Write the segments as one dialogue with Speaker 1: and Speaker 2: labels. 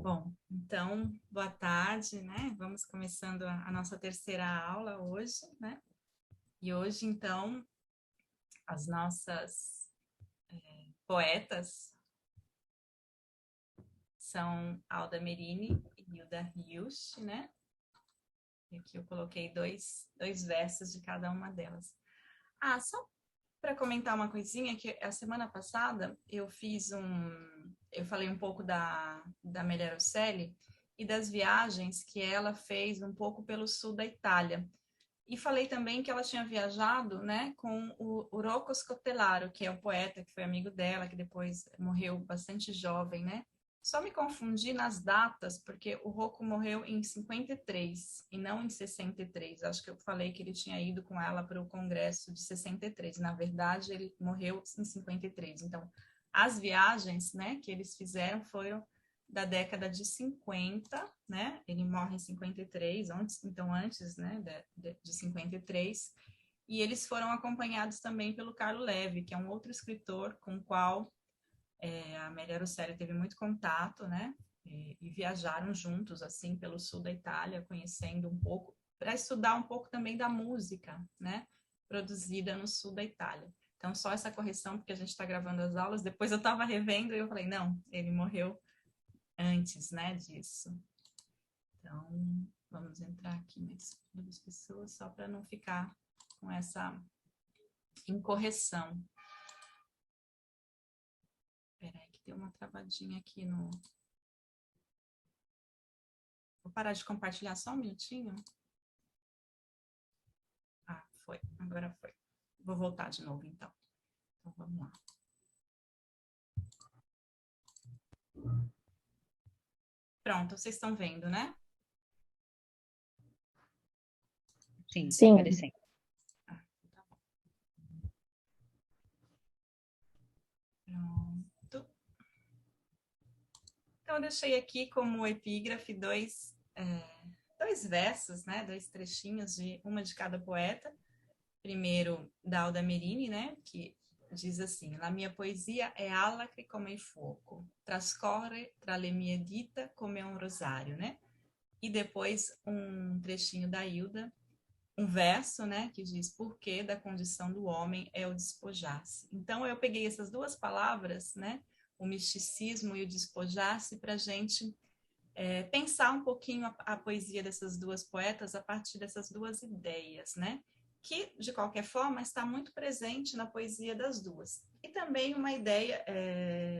Speaker 1: Bom, então, boa tarde, né? Vamos começando a nossa terceira aula hoje, né? E hoje, então, as nossas poetas são Alda Merini e Hilda Hilst, né? E aqui eu coloquei dois versos de cada uma delas. Ah, só para comentar uma coisinha, que a semana passada eu falei um pouco da Melia Rosselli e das viagens que ela fez um pouco pelo sul da Itália. E falei também que ela tinha viajado, né, com o Rocco Scotellaro, que é o poeta que foi amigo dela, que depois morreu bastante jovem, né? Só me confundi nas datas, porque o Rocco morreu em 53 e não em 63. Acho que eu falei que ele tinha ido com ela para o congresso de 63. Na verdade, ele morreu em 53. Então, as viagens, né, que eles fizeram foram da década de 50, né? Ele morre em 53, antes, né, de 53. E eles foram acompanhados também pelo Carlo Levi, que é um outro escritor com o qual a Amélia Russell teve muito contato, né? E viajaram juntos, assim, pelo sul da Itália, conhecendo um pouco, para estudar um pouco também da música, né? Produzida no sul da Itália. Então, só essa correção, porque a gente está gravando as aulas. Depois eu estava revendo e eu falei, não, ele morreu antes, né, disso. Então, vamos entrar aqui mais duas pessoas, só para não ficar com essa incorreção. Espera aí que deu uma travadinha aqui no... Vou parar de compartilhar só um minutinho. Ah, foi. Agora foi. Vou voltar de novo, então. Então, vamos lá. Pronto, vocês estão vendo, né?
Speaker 2: Sim, tá
Speaker 3: Sim,
Speaker 2: aparecendo.
Speaker 1: Ah, tá bom. Pronto. Então, eu deixei aqui como epígrafe dois versos, né? Dois trechinhos de uma de cada poeta. Primeiro, da Alda Merini, né? Que diz assim: La mia poesia è alacre come il fuoco, trascorre tra le mie dita come um rosário, né? E depois um trechinho da Hilda, um verso, né, que diz: por que da condição do homem é o despojar-se. Então eu peguei essas duas palavras, né, o misticismo e o despojar-se, para a gente pensar um pouquinho a poesia dessas duas poetas a partir dessas duas ideias, né? Que, de qualquer forma, está muito presente na poesia das duas. E também uma ideia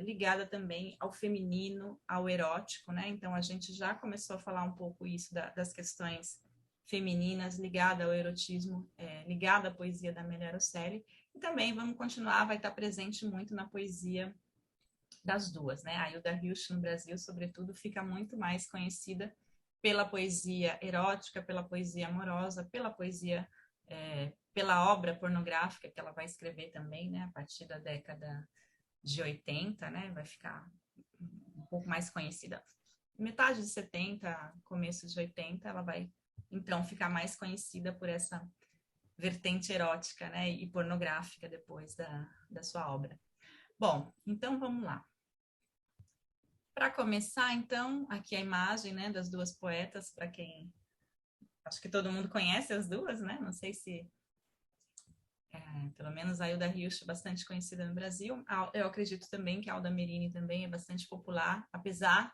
Speaker 1: ligada também ao feminino, ao erótico, né? Então, a gente já começou a falar um pouco isso das questões femininas ligada ao erotismo, ligada à poesia da Amélia Rosselli. E também vamos continuar, vai estar presente muito na poesia das duas, né? A Hilda Hilst no Brasil, sobretudo, fica muito mais conhecida pela poesia erótica, pela poesia amorosa, pela poesia, pela obra pornográfica que ela vai escrever também, né? A partir da década de 80, né? Vai ficar um pouco mais conhecida. Metade de 70, começo de 80, ela vai então ficar mais conhecida por essa vertente erótica, né? E pornográfica depois da sua obra. Bom, então vamos lá. Para começar, então, aqui a imagem, né, das duas poetas, para quem acho que todo mundo conhece as duas, né? Não sei se pelo menos a Hilda Hilst é bastante conhecida no Brasil. Eu acredito também que a Alda Merini também é bastante popular, apesar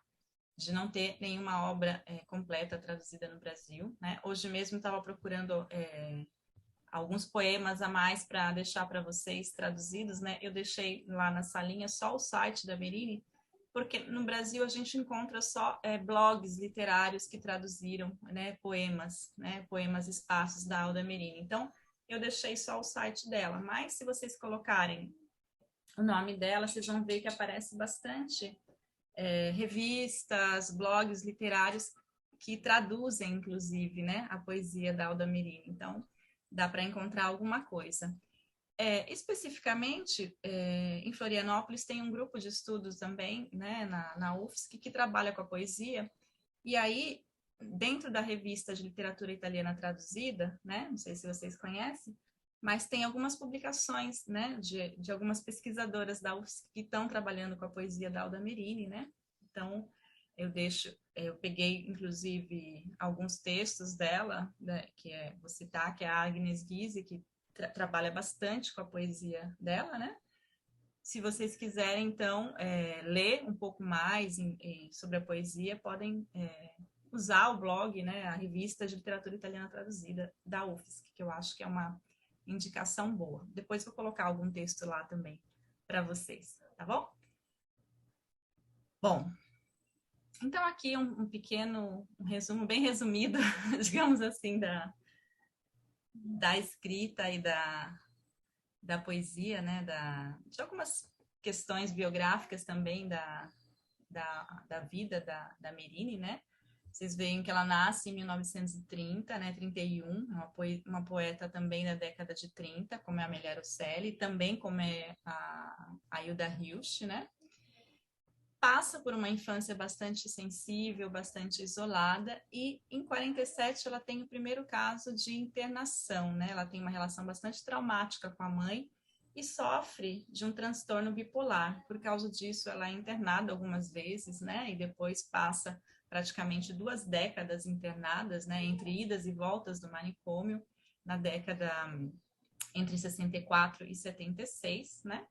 Speaker 1: de não ter nenhuma obra completa traduzida no Brasil, né? Hoje mesmo estava procurando alguns poemas a mais para deixar para vocês traduzidos, né? Eu deixei lá na salinha só o site da Merini, porque no Brasil a gente encontra só blogs literários que traduziram, né, poemas esparsos da Alda Merini. Então, eu deixei só o site dela, mas se vocês colocarem o nome dela, vocês vão ver que aparece bastante revistas, blogs literários que traduzem, inclusive, né, a poesia da Alda Merini. Então, dá para encontrar alguma coisa. Especificamente, em Florianópolis tem um grupo de estudos também, né, na UFSC, que trabalha com a poesia, e aí, dentro da revista de literatura italiana traduzida, né, não sei se vocês conhecem, mas tem algumas publicações, né, de algumas pesquisadoras da UFSC que estão trabalhando com a poesia da Alda Merini, né, então eu peguei, inclusive, alguns textos dela, né, vou citar, que é a Agnes Guise, que trabalha bastante com a poesia dela, né? Se vocês quiserem, então, ler um pouco mais sobre a poesia, podem usar o blog, né, a revista de literatura italiana traduzida da UFSC, que eu acho que é uma indicação boa. Depois vou colocar algum texto lá também para vocês, tá bom? Bom, então aqui um pequeno resumo, bem resumido, digamos assim, da escrita e da poesia, né, de algumas questões biográficas também da vida da Merini, né? Vocês veem que ela nasce em 1930, né, 31, uma poeta também da década de 30, como é a Amélia Rosselli, também como é a Hilda Hilst, né? Passa por uma infância bastante sensível, bastante isolada, e em 47 ela tem o primeiro caso de internação, né? Ela tem uma relação bastante traumática com a mãe e sofre de um transtorno bipolar. Por causa disso, ela é internada algumas vezes, né? E depois passa praticamente 2 décadas internadas, né? Entre idas e voltas do manicômio, na década entre 64 e 76, né?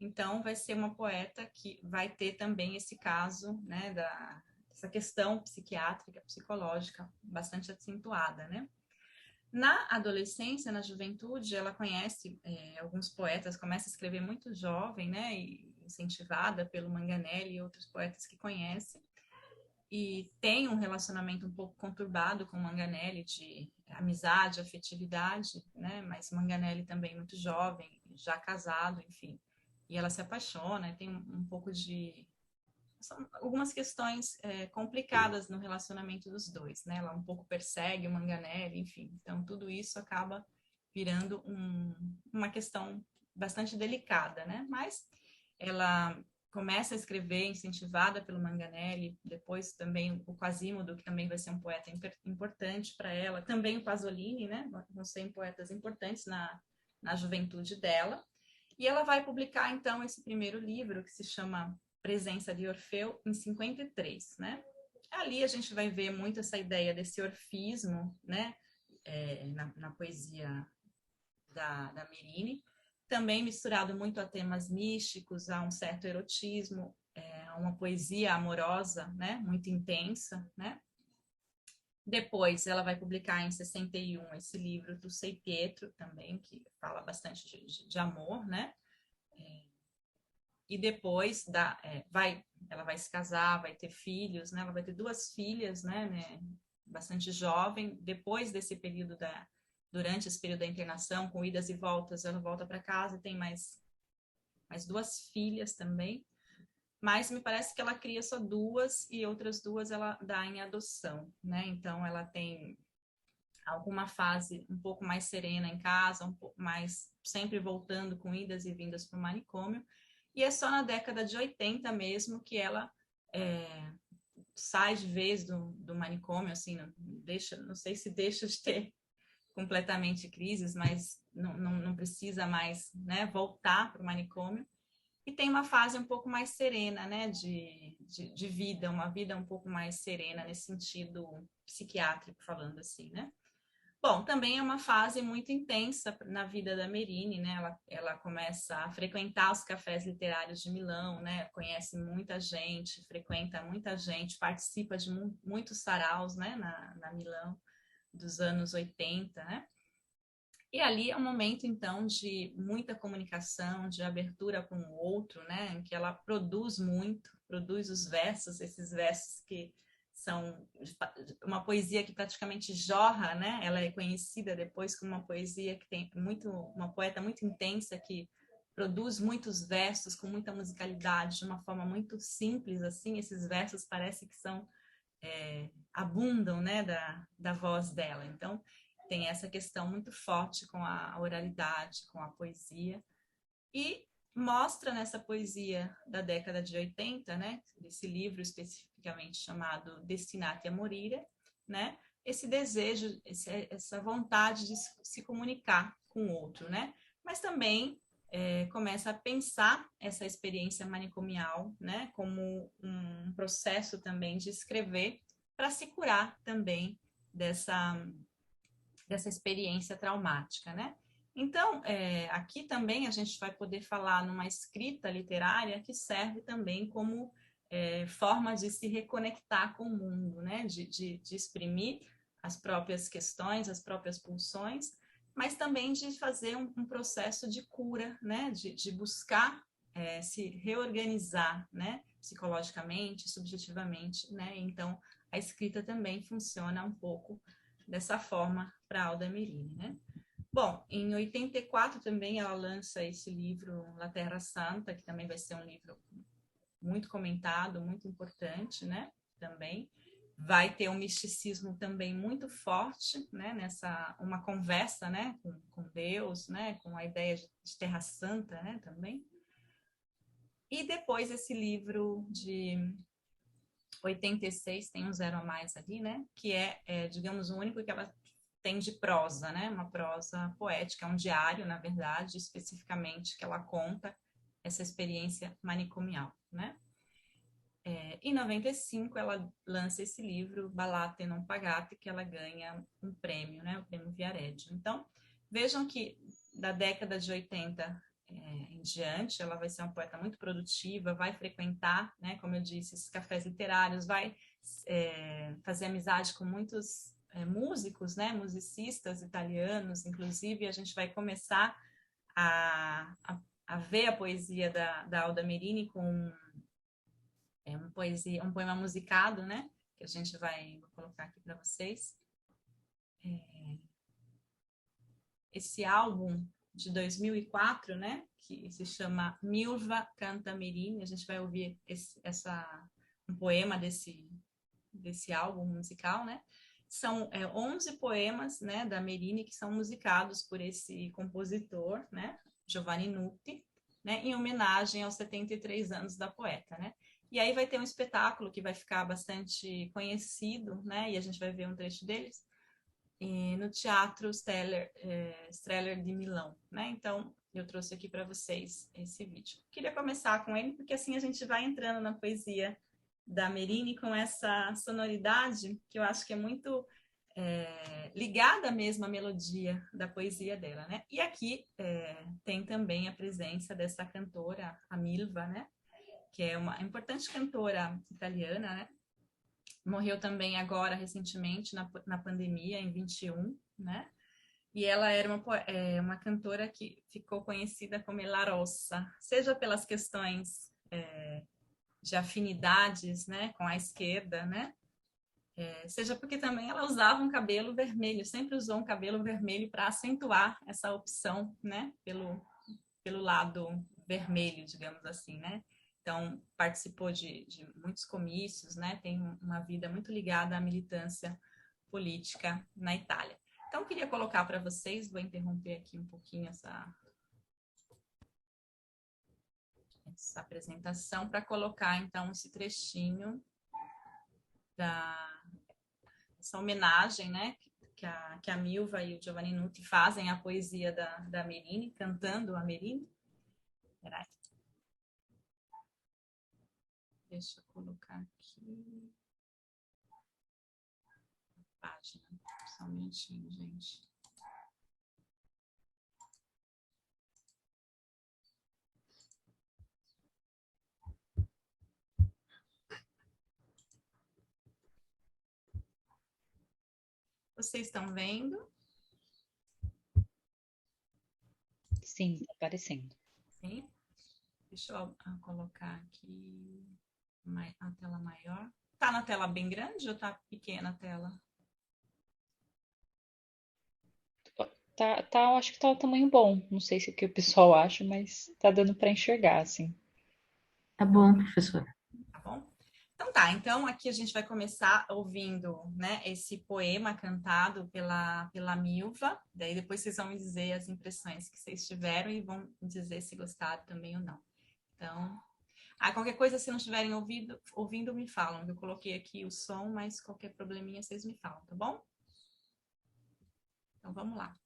Speaker 1: Então, vai ser uma poeta que vai ter também esse caso, né, essa questão psiquiátrica, psicológica, bastante acentuada, né? Na adolescência, na juventude, ela conhece alguns poetas, começa a escrever muito jovem, né, e incentivada pelo Manganelli e outros poetas que conhece, e tem um relacionamento um pouco conturbado com Manganelli, de amizade, afetividade, né, mas Manganelli também muito jovem, já casado, enfim. E ela se apaixona, tem um pouco de... São algumas questões complicadas no relacionamento dos dois, né? Ela um pouco persegue o Manganelli, enfim. Então, tudo isso acaba virando uma questão bastante delicada, né? Mas ela começa a escrever, incentivada pelo Manganelli, depois também o Quasimodo, que também vai ser um poeta importante para ela, também o Pasolini, né? Vão ser poetas importantes na juventude dela. E ela vai publicar, então, esse primeiro livro, que se chama Presença de Orfeu, em 53, né? Ali a gente vai ver muito essa ideia desse orfismo, né? Na poesia da Merini, também misturado muito a temas místicos, a um certo erotismo, uma poesia amorosa, né? Muito intensa, né? Depois ela vai publicar em 61 esse livro do Sei Pietro também, que fala bastante de amor, né? E depois ela vai se casar, vai ter filhos, né? Ela vai ter 2 filhas, né? Bastante jovem. Depois desse período durante esse período da internação, com idas e voltas, ela volta para casa e tem mais 2 filhas também. Mas me parece que ela cria só 2 e outras 2 ela dá em adoção, né? Então ela tem alguma fase um pouco mais serena em casa, um pouco mais sempre voltando com idas e vindas para o manicômio. E é só na década de 80 mesmo que ela sai de vez do manicômio, assim, não sei se deixa de ter completamente crises, mas não precisa mais, né, voltar para o manicômio. E tem uma fase um pouco mais serena, né, de vida, uma vida um pouco mais serena nesse sentido psiquiátrico, falando assim, né? Bom, também é uma fase muito intensa na vida da Merini, né? Ela começa a frequentar os cafés literários de Milão, né? Conhece muita gente, frequenta muita gente, participa de muitos saraus, né? Na Milão dos anos 80, né? E ali é um momento, então, de muita comunicação, de abertura com o outro, né? Em que ela produz muito, produz os versos, esses versos que são uma poesia que praticamente jorra, né? Ela é conhecida depois como uma poesia que tem uma poeta muito intensa que produz muitos versos com muita musicalidade, de uma forma muito simples, assim. Esses versos parece que abundam, né? Da voz dela. Então tem essa questão muito forte com a oralidade, com a poesia, e mostra nessa poesia da década de 80, né, desse livro especificamente chamado Destinati a Morire, né, esse desejo, essa vontade de se comunicar com o outro, né, mas também começa a pensar essa experiência manicomial, né, como um processo também de escrever para se curar também dessa experiência traumática, né? Então, aqui também a gente vai poder falar numa escrita literária que serve também como forma de se reconectar com o mundo, né? De exprimir as próprias questões, as próprias pulsões, mas também de fazer um processo de cura, né? De buscar se reorganizar, né? Psicologicamente, subjetivamente, né? Então, a escrita também funciona um pouco dessa forma para Alda Merini, né? Bom, em 84 também ela lança esse livro La Terra Santa, que também vai ser um livro muito comentado, muito importante, né? Também vai ter um misticismo também muito forte, né? Nessa uma conversa, né? Com Deus, né? Com a ideia de Terra Santa, né? Também. E depois esse livro de 86 tem um zero a mais ali, né? Que digamos, o único que ela tem de prosa, né? Uma prosa poética, um diário, na verdade, especificamente, que ela conta essa experiência manicomial, né? Em 95, ela lança esse livro, Ballate non pagate, que ela ganha um prêmio, né? O prêmio Viareggio. Então, vejam que da década de 80 em diante, ela vai ser uma poeta muito produtiva, vai frequentar, né? Como eu disse, esses cafés literários, vai fazer amizade com muitos músicos, né? Musicistas italianos, inclusive, a gente vai começar a ver a poesia da Alda Merini com um poema musicado, né? Que a gente vou colocar aqui para vocês. Esse álbum de 2004, né? Que se chama Milva Canta Merini. A gente vai ouvir um poema desse álbum musical, né? São 11 poemas, né, da Merini que são musicados por esse compositor, né? Giovanni Nuti, né? Em homenagem aos 73 anos da poeta, né? E aí vai ter um espetáculo que vai ficar bastante conhecido, né? E a gente vai ver um trecho deles no Teatro Streller de Milão, né? Então, eu trouxe aqui para vocês esse vídeo. Queria começar com ele, porque assim a gente vai entrando na poesia da Merini com essa sonoridade que eu acho que é muito ligada mesmo à melodia da poesia dela, né? E aqui tem também a presença dessa cantora, a Milva, né? Que é uma importante cantora italiana, né? Morreu também agora, recentemente, na pandemia, em 21, né? E ela era uma cantora que ficou conhecida como La Rossa, seja pelas questões de afinidades, né, com a esquerda, né? Seja porque também ela usava um cabelo vermelho, sempre usou um cabelo vermelho para acentuar essa opção, né? Pelo lado vermelho, digamos assim, né? Então, participou de muitos comícios, né? Tem uma vida muito ligada à militância política na Itália. Então, queria colocar para vocês, vou interromper aqui um pouquinho essa apresentação para colocar, então, esse trechinho essa homenagem, né? Que a Milva e o Giovanni Nuti fazem à poesia da Merini, cantando a Merini. Peraí. Deixa eu colocar aqui a página. Só um minutinho, gente. Vocês estão vendo?
Speaker 2: Sim, está aparecendo.
Speaker 1: Sim. Deixa eu colocar aqui a tela maior. Tá na tela bem grande ou tá pequena a tela?
Speaker 2: Tá, acho que tá o tamanho bom. Não sei se é o que o pessoal acha, mas tá dando para enxergar, assim.
Speaker 3: Tá bom, professora.
Speaker 1: Tá bom? Então tá, então aqui a gente vai começar ouvindo, né, esse poema cantado pela Milva, daí depois vocês vão me dizer as impressões que vocês tiveram e vão dizer se gostaram também ou não. Então, qualquer coisa, se não estiverem ouvindo, me falam. Eu coloquei aqui o som, mas qualquer probleminha vocês me falam, tá bom? Então vamos lá.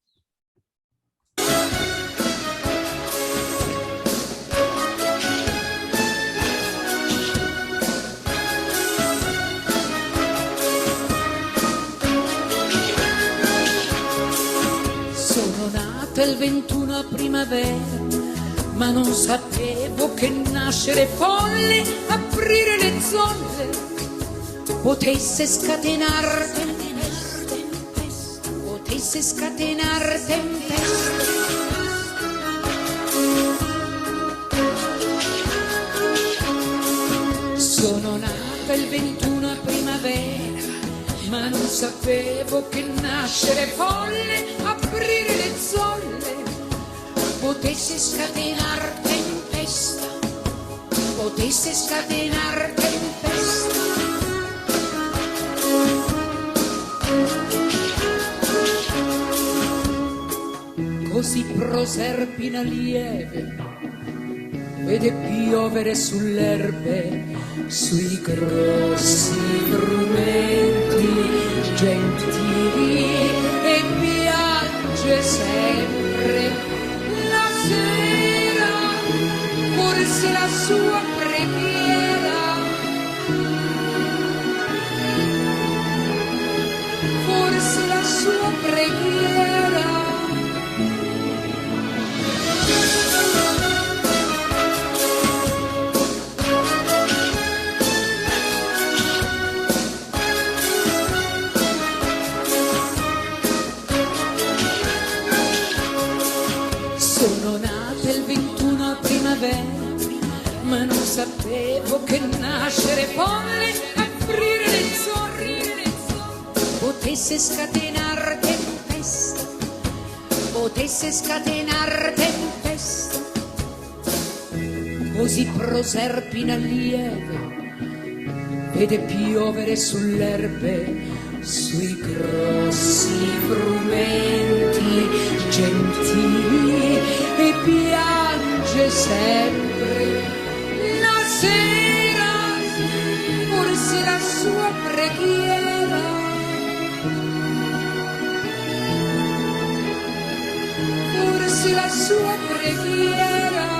Speaker 4: il 21 a primavera, ma non sapevo che nascere folle, aprire le zolle, potesse scatenar tempeste, potesse scatenar tempeste. Sono nata il 21 a primavera, ma non sapevo che nascere folle, aprire le zolle, potesse scatenar tempesta, potesse scatenar tempesta. Così Proserpina lieve vede piovere sull'erbe, sui grossi frumenti gentili, e piange sempre la sera, forse la sua preghiera, forse la sua preghiera. Sono nata il 21 a primavera, ma non sapevo che nascere folle, aprire le zolle, potesse scatenar tempesta, potesse scatenar tempesta. Così Proserpina lieve vede piovere sull'erbe, sui grossi frumenti gentili, e piange sempre la sera, forse la sua preghiera, forse la sua preghiera.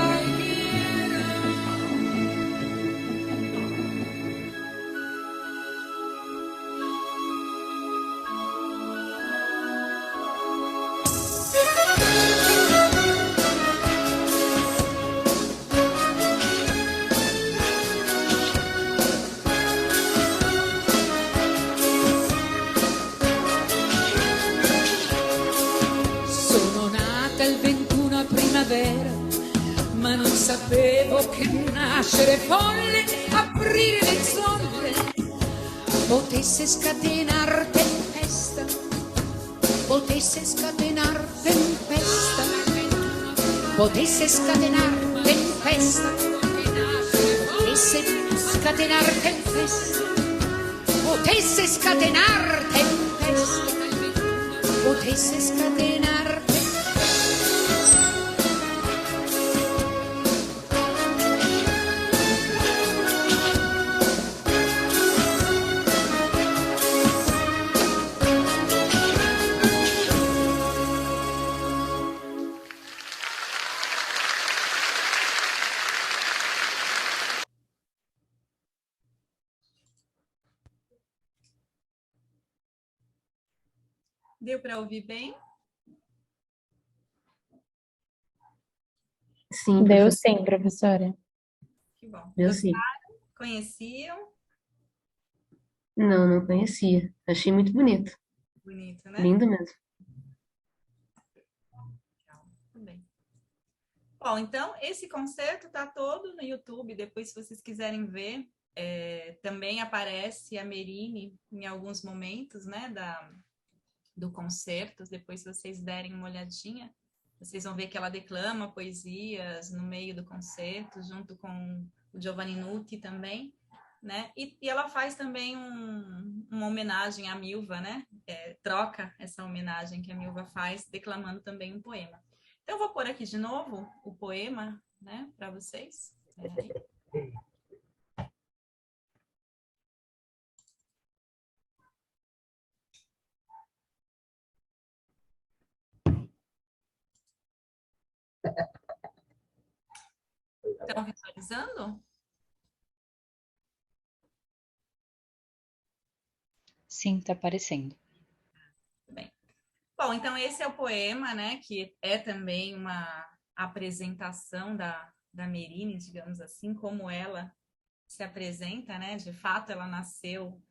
Speaker 4: Ma non sapevo che nascere folle, aprire le zolle, potesse scatenar tempesta, potesse scatenar tempesta, potesse scatenar tempesta, potesse scatenar tempesta, potesse scatenar tempesta, potesse scatenar tempesta.
Speaker 1: Deu para ouvir bem?
Speaker 3: Sim,
Speaker 2: Deu
Speaker 3: professora.
Speaker 2: sim, professora.
Speaker 1: Que bom.
Speaker 3: Deu sim.
Speaker 1: Conheciam?
Speaker 3: Não, não conhecia. Achei muito bonito.
Speaker 1: Bonito, né?
Speaker 3: Lindo mesmo.
Speaker 1: Legal. Tudo bem. Bom, então, esse concerto está todo no YouTube, depois se vocês quiserem ver, também aparece a Merine em alguns momentos, né, do concerto, depois se vocês derem uma olhadinha, vocês vão ver que ela declama poesias no meio do concerto, junto com o Giovanni Nuti também, né, e ela faz também uma homenagem à Milva, né, troca essa homenagem que a Milva faz, declamando também um poema. Então, eu vou pôr aqui de novo o poema, né, para vocês. Peraí. Estão visualizando?
Speaker 2: Sim, tá aparecendo.
Speaker 1: Bem. Bom, então esse é o poema, né, que é também uma apresentação da Merine, digamos assim, como ela se apresenta, né? De fato, ela nasceu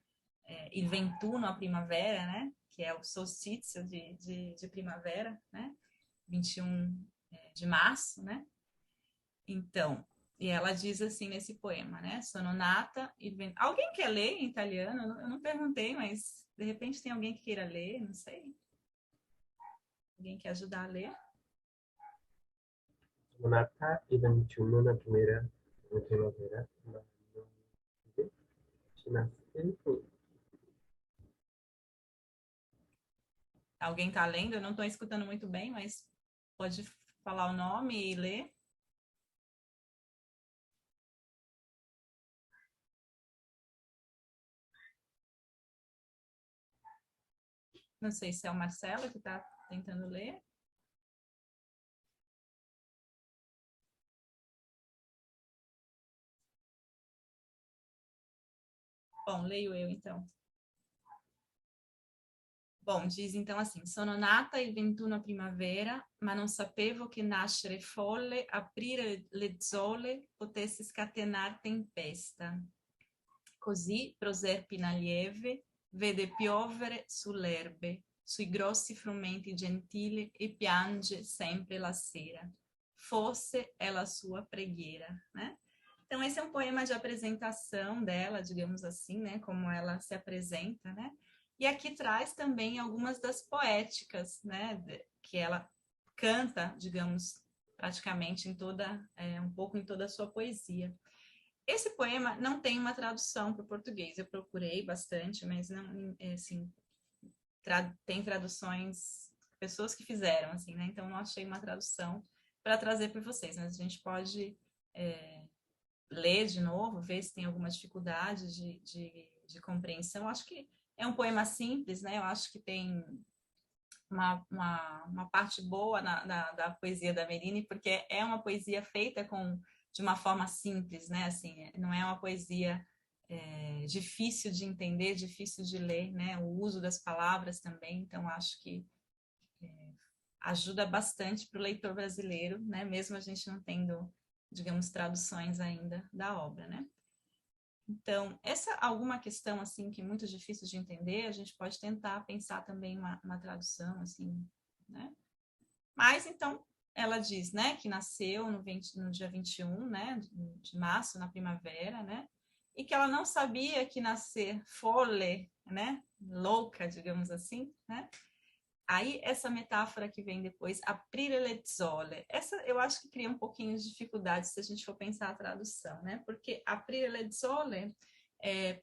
Speaker 1: il 21 a primavera, né? Que é o solstício de primavera, né? 21 de março, né? Então, e ela diz assim nesse poema, né? Sono nata il 20... Alguém quer ler em italiano? Eu não perguntei, mas de repente tem alguém que queira ler, não sei. Alguém quer ajudar a ler?
Speaker 5: Sonata il 21 na primavera, ma non ci nasce.
Speaker 1: Alguém está lendo? Eu não estou escutando muito bem, mas pode falar o nome e ler. Não sei se é o Marcelo que está tentando ler. Bom, leio eu então. Bom, diz então assim: Sono nata il 21 primavera, ma non sapevo che nascere folle, aprire le zole, potesse scatenar tempesta. Così Proserpina lieve vede piovere sull'erbe, sui grossi frumenti gentili e piange sempre la sera. Fosse é a sua preghiera, né? Então esse é um poema de apresentação dela, digamos assim, né? Como ela se apresenta, né? E aqui traz também algumas das poéticas, né? Que ela canta, digamos, praticamente em toda, um pouco em toda a sua poesia. Esse poema não tem uma tradução para o português. Eu procurei bastante, mas não, assim, tem traduções, pessoas que fizeram, assim, né? Então não achei uma tradução para trazer para vocês, mas a gente pode ler de novo, ver se tem alguma dificuldade de compreensão. Acho que é um poema simples, né? Eu acho que tem uma parte boa da poesia da Merine, porque é uma poesia feita de uma forma simples, né? Assim, não é uma poesia difícil de entender, difícil de ler, né? O uso das palavras também, então acho que ajuda bastante para o leitor brasileiro, né? Mesmo a gente não tendo, digamos, traduções ainda da obra, né? Então, essa alguma questão assim que é muito difícil de entender, a gente pode tentar pensar também uma tradução assim, né? Mas então ela diz, né, que nasceu no dia 21, né, de março, na primavera, né? E que ela não sabia que nascer folle, né, louca, digamos assim, né? Aí, essa metáfora que vem depois, aprire le zole, essa eu acho que cria um pouquinho de dificuldade se a gente for pensar a tradução, né? Porque aprire le zole,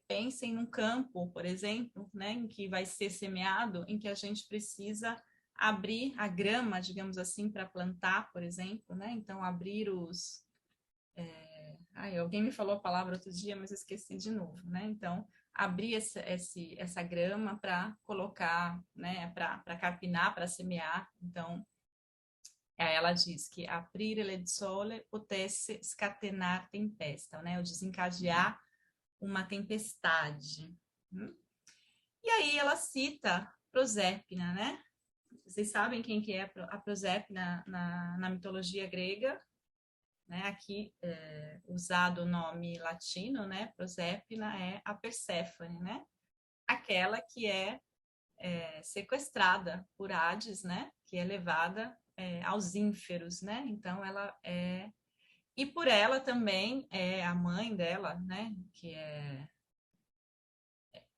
Speaker 1: pensem num campo, por exemplo, né, em que vai ser semeado, em que a gente precisa abrir a grama, digamos assim, para plantar, por exemplo, né? Então, abrir os... alguém me falou a palavra outro dia, mas eu esqueci de novo, né? Então, abrir essa grama para colocar, né, para carpinar, para semear. Então, ela diz que aprire le sole potesse scatenar tempesta, né, o desencadear uma tempestade. E aí ela cita Proserpina, né? Vocês sabem quem que é a Proserpina na mitologia grega? Né, aqui usado o nome latino, né, Proserpina é a Perséfone, né, aquela que é sequestrada por Hades, né, que é levada aos ínferos, né, então ela e por ela também a mãe dela, né, que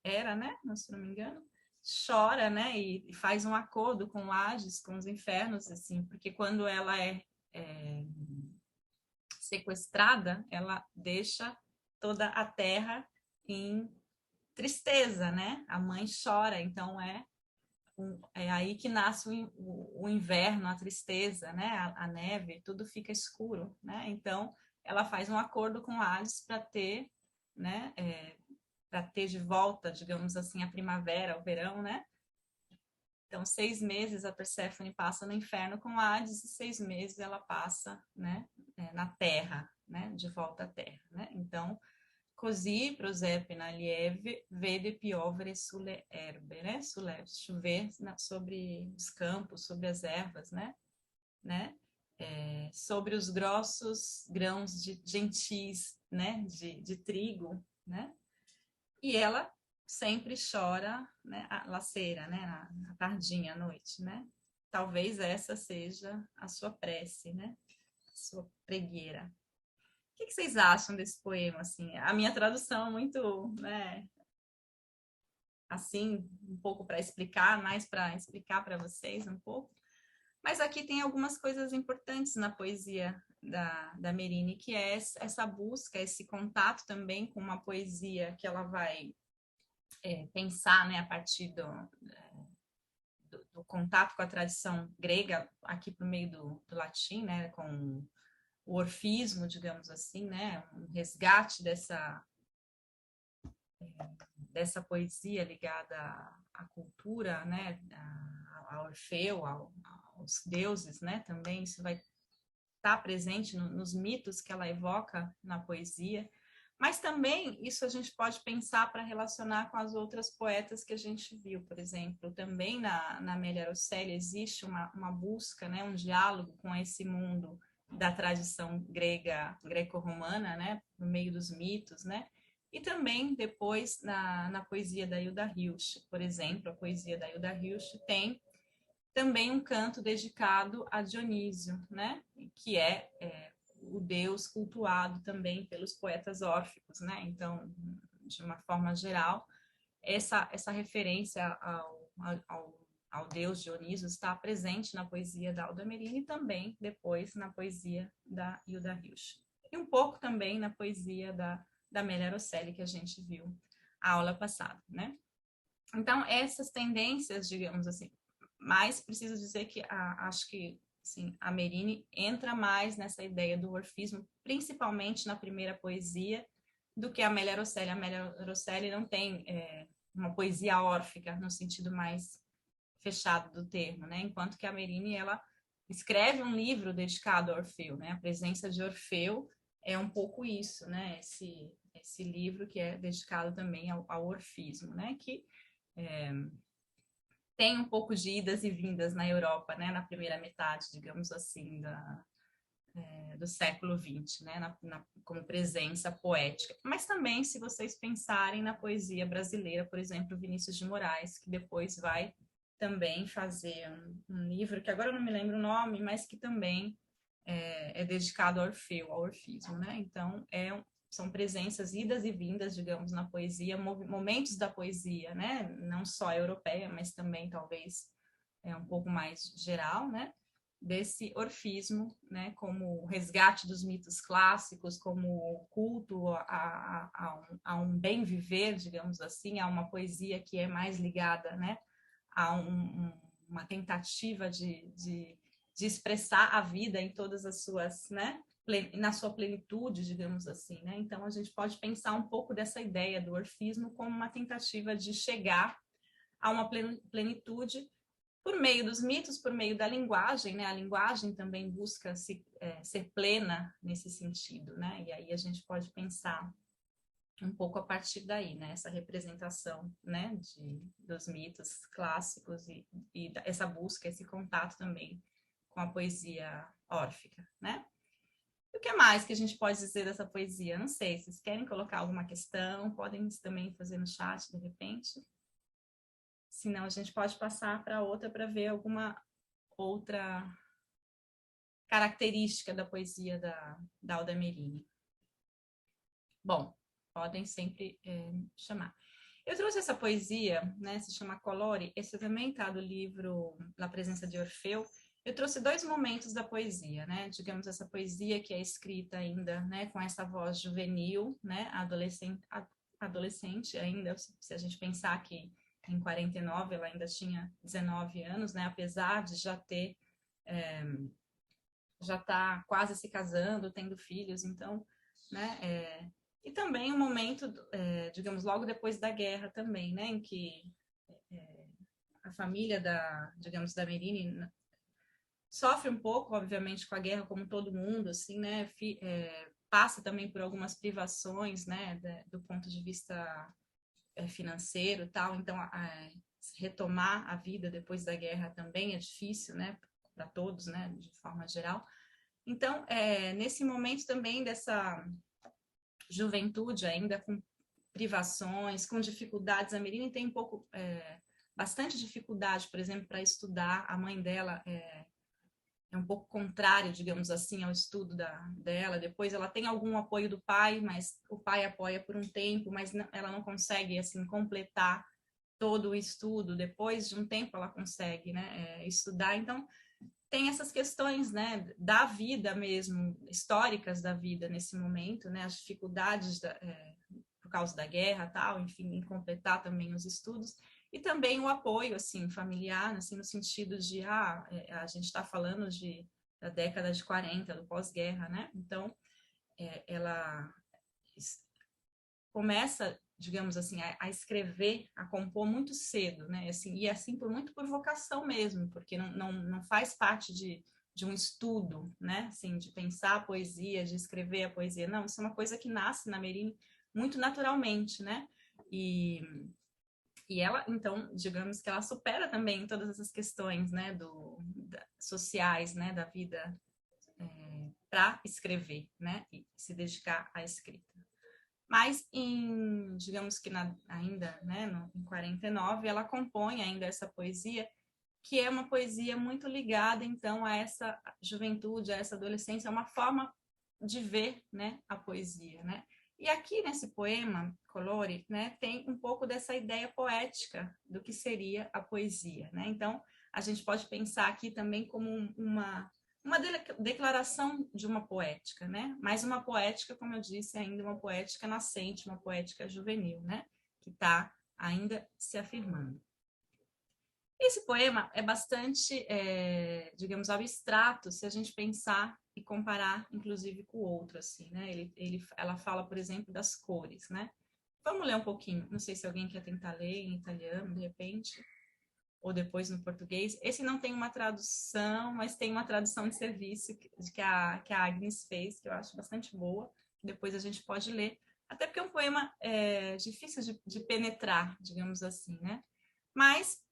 Speaker 1: era, né, se não me engano, chora, né, e faz um acordo com Hades, com os infernos, assim, porque quando ela é sequestrada, ela deixa toda a terra em tristeza, né? A mãe chora, então é aí que nasce o inverno, a tristeza, né? A neve, tudo fica escuro, né? Então ela faz um acordo com Hades para ter, né? Para ter de volta, digamos assim, a primavera, o verão, né? Então, 6 meses a Perséfone passa no inferno com Hades e 6 meses ela passa, né, na Terra, né, de volta à Terra, né? Então, così prosepe na lieve, vede piovere sulle erbe, né? Chover sobre os campos, sobre as ervas, né? Sobre os grossos grãos de gentis, né? De trigo, né? E ela sempre chora, né? A laceira, né? Na tardinha, à noite, né? Talvez essa seja a sua prece, né? A sua pregueira. O que vocês acham desse poema? Assim, a minha tradução é muito, né? Assim, um pouco para explicar, mais para explicar para vocês um pouco. Mas aqui tem algumas coisas importantes na poesia da Merini, que é essa busca, esse contato também com uma poesia que ela vai pensar, né, a partir do contato com a tradição grega, aqui por meio do latim, né, com o orfismo, digamos assim, né, um resgate dessa poesia ligada à cultura, né, a Orfeu, aos deuses, né, também isso vai estar presente nos mitos que ela evoca na poesia, mas também isso a gente pode pensar para relacionar com as outras poetas que a gente viu, por exemplo, também na Amélia Araceli existe uma busca, né, um diálogo com esse mundo da tradição grega, greco-romana, né, no meio dos mitos, né, e também depois na poesia da Hilda Hilst, por exemplo, a poesia da Hilda Hilst tem também um canto dedicado a Dionísio, né, que é o deus cultuado também pelos poetas órficos, né, então, de uma forma geral, essa referência ao deus Dionísio está presente na poesia da Alda Merini e também depois na poesia da Hilda Hilst. E um pouco também na poesia da Amélia Araceli, que a gente viu a aula passada, né? Então, essas tendências, digamos assim, mas preciso dizer que acho que assim, a Merini entra mais nessa ideia do orfismo, principalmente na primeira poesia, do que a Amélia Araceli. A Amélia Araceli não tem uma poesia órfica no sentido mais fechado do termo, né? Enquanto que a Merini, ela escreve um livro dedicado a Orfeu, né? A presença de Orfeu é um pouco isso, né? Esse livro que é dedicado também ao orfismo, né? Que tem um pouco de idas e vindas na Europa, né? Na primeira metade, digamos assim, do século XX, né? Como presença poética. Mas também, se vocês pensarem na poesia brasileira, por exemplo, Vinícius de Moraes, que depois vai também fazer um livro, que agora eu não me lembro o nome, mas que também é dedicado ao Orfeu, ao orfismo, né? Então, são presenças, idas e vindas, digamos, na poesia, momentos da poesia, né? Não só europeia, mas também, talvez, um pouco mais geral, né? Desse orfismo, né? Como resgate dos mitos clássicos, como culto a um bem viver, digamos assim, a uma poesia que é mais ligada, né? A uma tentativa de expressar a vida em todas as suas, né? Na sua plenitude, digamos assim, né? Então a gente pode pensar um pouco dessa ideia do orfismo como uma tentativa de chegar a uma plenitude por meio dos mitos, por meio da linguagem, né? A linguagem também busca ser plena nesse sentido, né? E aí a gente pode pensar um pouco a partir daí, né? Essa representação, né? Dos mitos clássicos e essa busca, esse contato também com a poesia órfica, né? E o que mais que a gente pode dizer dessa poesia? Não sei, vocês querem colocar alguma questão? Podem também fazer no chat, de repente. Senão, a gente pode passar para outra para ver alguma outra característica da poesia da Alda Merini. Bom, podem sempre chamar. Eu trouxe essa poesia, né, se chama Colore, esse também está do livro Na Presença de Orfeu. Eu trouxe dois momentos da poesia, né? Digamos, essa poesia que é escrita ainda, né, com essa voz juvenil, né, adolescente ainda, se a gente pensar que em 49 ela ainda tinha 19 anos, né, apesar de já ter, já tá quase se casando, tendo filhos, então, né, e também um momento, digamos, logo depois da guerra também, né, em que a família digamos, da Merini sofre um pouco, obviamente, com a guerra, como todo mundo, assim, né? passa também por algumas privações, né, do ponto de vista financeiro e tal, então retomar a vida depois da guerra também é difícil, né, para todos, né, de forma geral. Então, nesse momento também dessa juventude ainda com privações, com dificuldades, a Merinê tem bastante dificuldade, por exemplo, para estudar. A mãe dela é um pouco contrário, digamos assim, ao estudo dela. Depois ela tem algum apoio do pai, mas o pai apoia por um tempo, mas ela não consegue, assim, completar todo o estudo. Depois de um tempo ela consegue, né, estudar. Então, tem essas questões, né, da vida mesmo, históricas da vida nesse momento, né, as dificuldades por causa da guerra, tal, enfim, em completar também os estudos. E também o apoio, assim, familiar, assim, no sentido de, a gente está falando da década de 40, do pós-guerra, né? Então, ela começa, digamos assim, a escrever, a compor muito cedo, né? Assim, e assim, muito por vocação mesmo, porque não faz parte de um estudo, né? Assim, de pensar a poesia, de escrever a poesia. Não, isso é uma coisa que nasce na Merinê muito naturalmente, né? E ela, então, digamos que ela supera também todas essas questões, né, sociais, né, da vida para escrever, né, e se dedicar à escrita. Mas, digamos que ainda, né, em 49, ela compõe ainda essa poesia, que é uma poesia muito ligada, então, a essa juventude, a essa adolescência, é uma forma de ver, né, a poesia, né? E aqui nesse poema, Colore, né, tem um pouco dessa ideia poética do que seria a poesia, né? Então, a gente pode pensar aqui também como uma declaração de uma poética, né? Mas uma poética, como eu disse, ainda uma poética nascente, uma poética juvenil, né? Que está ainda se afirmando. Esse poema é bastante, digamos, abstrato, se a gente pensar e comparar, inclusive, com o outro, assim, né? Ela fala, por exemplo, das cores, né? Vamos ler um pouquinho. Não sei se alguém quer tentar ler em italiano, de repente, ou depois no português. Esse não tem uma tradução, mas tem uma tradução de serviço que a Agnes fez, que eu acho bastante boa. Depois a gente pode ler. Até porque é um poema difícil de penetrar, digamos assim, né? Mas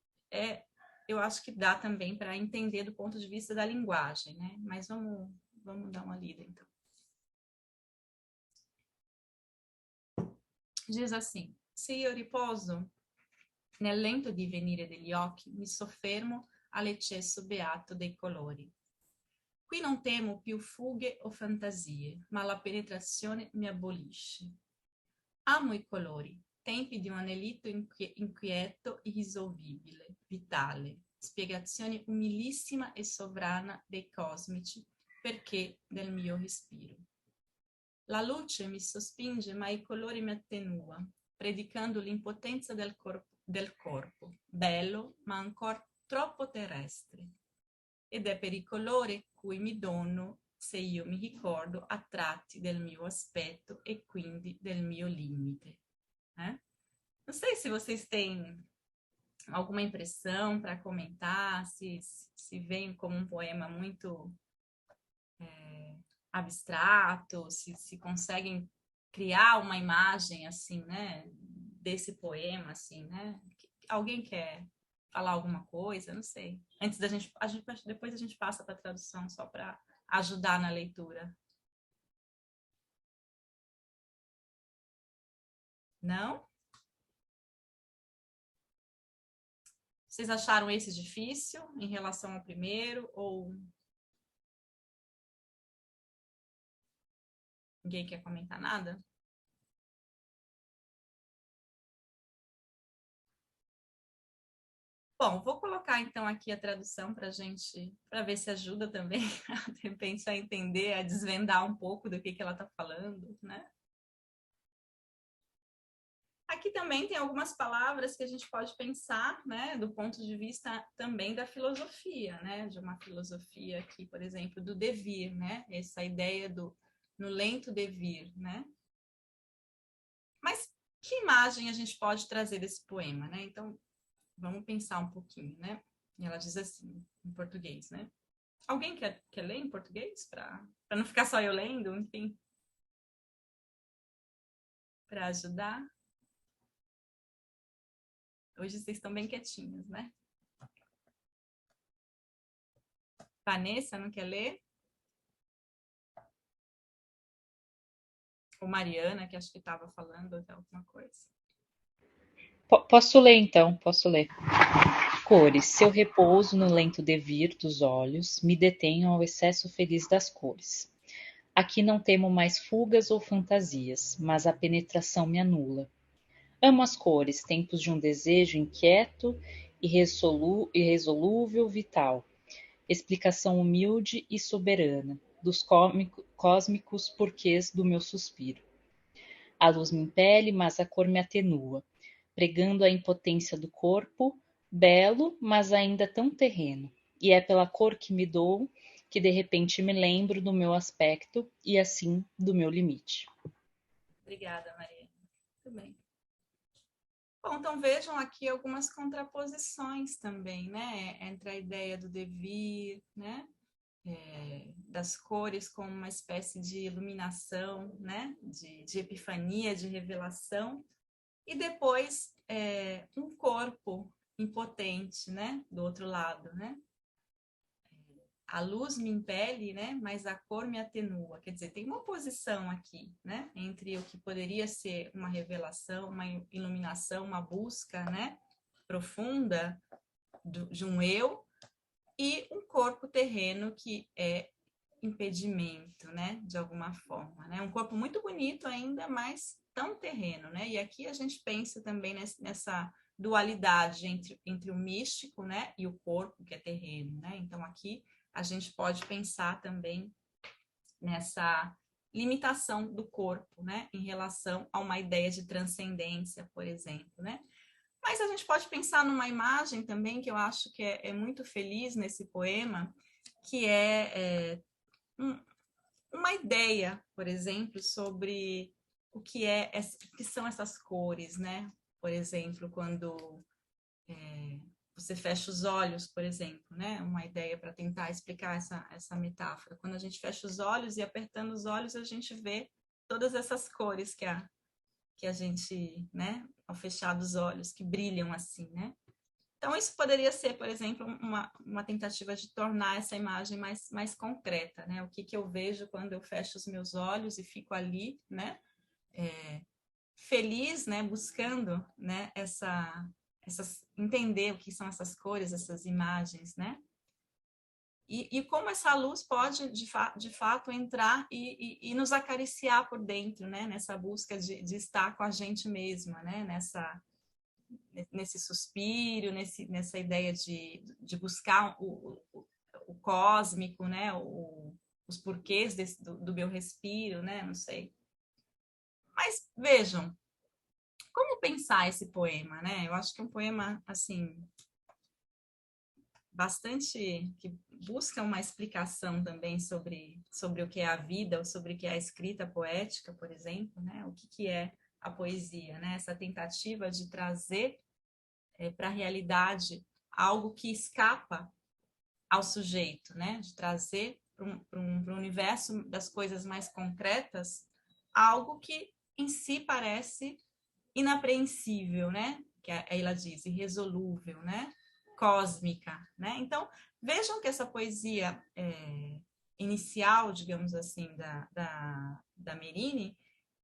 Speaker 1: eu acho que dá também para entender do ponto de vista da linguagem, né? Mas vamos dar uma lida, então. Diz assim: se io riposo nel lento divenire degli occhi, mi soffermo all'eccesso beato dei colori. Qui non temo più fughe o fantasie, ma la penetrazione mi abolisce. Amo i colori, tempi di un anelito inquieto, irrisolvibile, vitale, spiegazione umilissima e sovrana dei cosmici, perché del mio respiro. La luce mi sospinge, ma i colori mi attenua, predicando l'impotenza del corpo, bello, ma ancora troppo terrestre. Ed è per i colori cui mi dono, se io mi ricordo a tratti del mio aspetto e quindi del mio limite. Não sei se vocês têm alguma impressão para comentar, se vem como um poema muito abstrato, se conseguem criar uma imagem assim, né, desse poema, assim, né? Alguém quer falar alguma coisa? Não sei. Antes da gente depois a gente passa para a tradução só para ajudar na leitura. Não? Vocês acharam esse difícil em relação ao primeiro ou ninguém quer comentar nada? Bom, vou colocar então aqui a tradução para ver se ajuda também, de repente, a entender, a desvendar um pouco do que ela está falando, né? Aqui também tem algumas palavras que a gente pode pensar, né, do ponto de vista também da filosofia, né, de uma filosofia aqui, por exemplo, do devir, né, essa ideia no lento devir, né? Mas que imagem a gente pode trazer desse poema, né? Então, vamos pensar um pouquinho, né? E ela diz assim, em português, né? Alguém quer ler em português? Para não ficar só eu lendo, enfim. para ajudar? Hoje vocês estão bem quietinhos, né? Vanessa, não quer ler? Ou Mariana, que acho que estava falando até alguma coisa.
Speaker 2: Posso ler então, posso ler. Cores, seu repouso no lento devir dos olhos me detenham ao excesso feliz das cores. Aqui não temo mais fugas ou fantasias, mas a penetração me anula. Amo as cores, tempos de um desejo inquieto, irresolúvel, vital. Explicação humilde e soberana dos cósmicos porquês do meu suspiro. A luz me impele, mas a cor me atenua, pregando a impotência do corpo, belo, mas ainda tão terreno. E é pela cor que me dou que de repente me lembro do meu aspecto e assim do meu limite.
Speaker 1: Obrigada, Maria. Muito bem. Bom, então vejam aqui algumas contraposições também, né? Entre a ideia do devir, né? Das cores como uma espécie de iluminação, né? De epifania, de revelação. E depois um corpo impotente, né? Do outro lado, né? A luz me impele, né? Mas a cor me atenua. Quer dizer, tem uma oposição aqui, né? Entre o que poderia ser uma revelação, uma iluminação, uma busca, né? Profunda de um eu e um corpo terreno que é impedimento, né? De alguma forma, né? Um corpo muito bonito ainda, mas tão terreno, né? E aqui a gente pensa também nessa dualidade entre o místico, né? E o corpo que é terreno, né? Então aqui a gente pode pensar também nessa limitação do corpo, né, em relação a uma ideia de transcendência, por exemplo, né? Mas a gente pode pensar numa imagem também que eu acho que é muito feliz nesse poema, que uma ideia, por exemplo, sobre o que são essas cores, né? Por exemplo, quando você fecha os olhos, por exemplo, né? Uma ideia para tentar explicar essa metáfora. Quando a gente fecha os olhos e apertando os olhos, a gente vê todas essas cores que a gente, né? Ao fechar os olhos, que brilham assim, né? Então, isso poderia ser, por exemplo, uma tentativa de tornar essa imagem mais concreta, né? O que eu vejo quando eu fecho os meus olhos e fico ali, né? Feliz, né? Buscando, né? Entender o que são essas cores, essas imagens, né? E como essa luz pode, de fato, entrar e nos acariciar por dentro, né? Nessa busca de estar com a gente mesma, né? Nesse suspiro, nessa ideia de buscar o cósmico, né? Os porquês do meu respiro, né? Não sei. Mas vejam, como pensar esse poema, né? Eu acho que é um poema, assim, bastante que busca uma explicação também sobre o que é a vida, ou sobre o que é a escrita poética, por exemplo, né? O que é a poesia, né? Essa tentativa de trazer para a realidade algo que escapa ao sujeito, né? De trazer para um universo das coisas mais concretas algo que em si parece inapreensível, né? Que ela diz, irresolúvel, né? Cósmica, né? Então, vejam que essa poesia inicial, digamos assim, da Merini,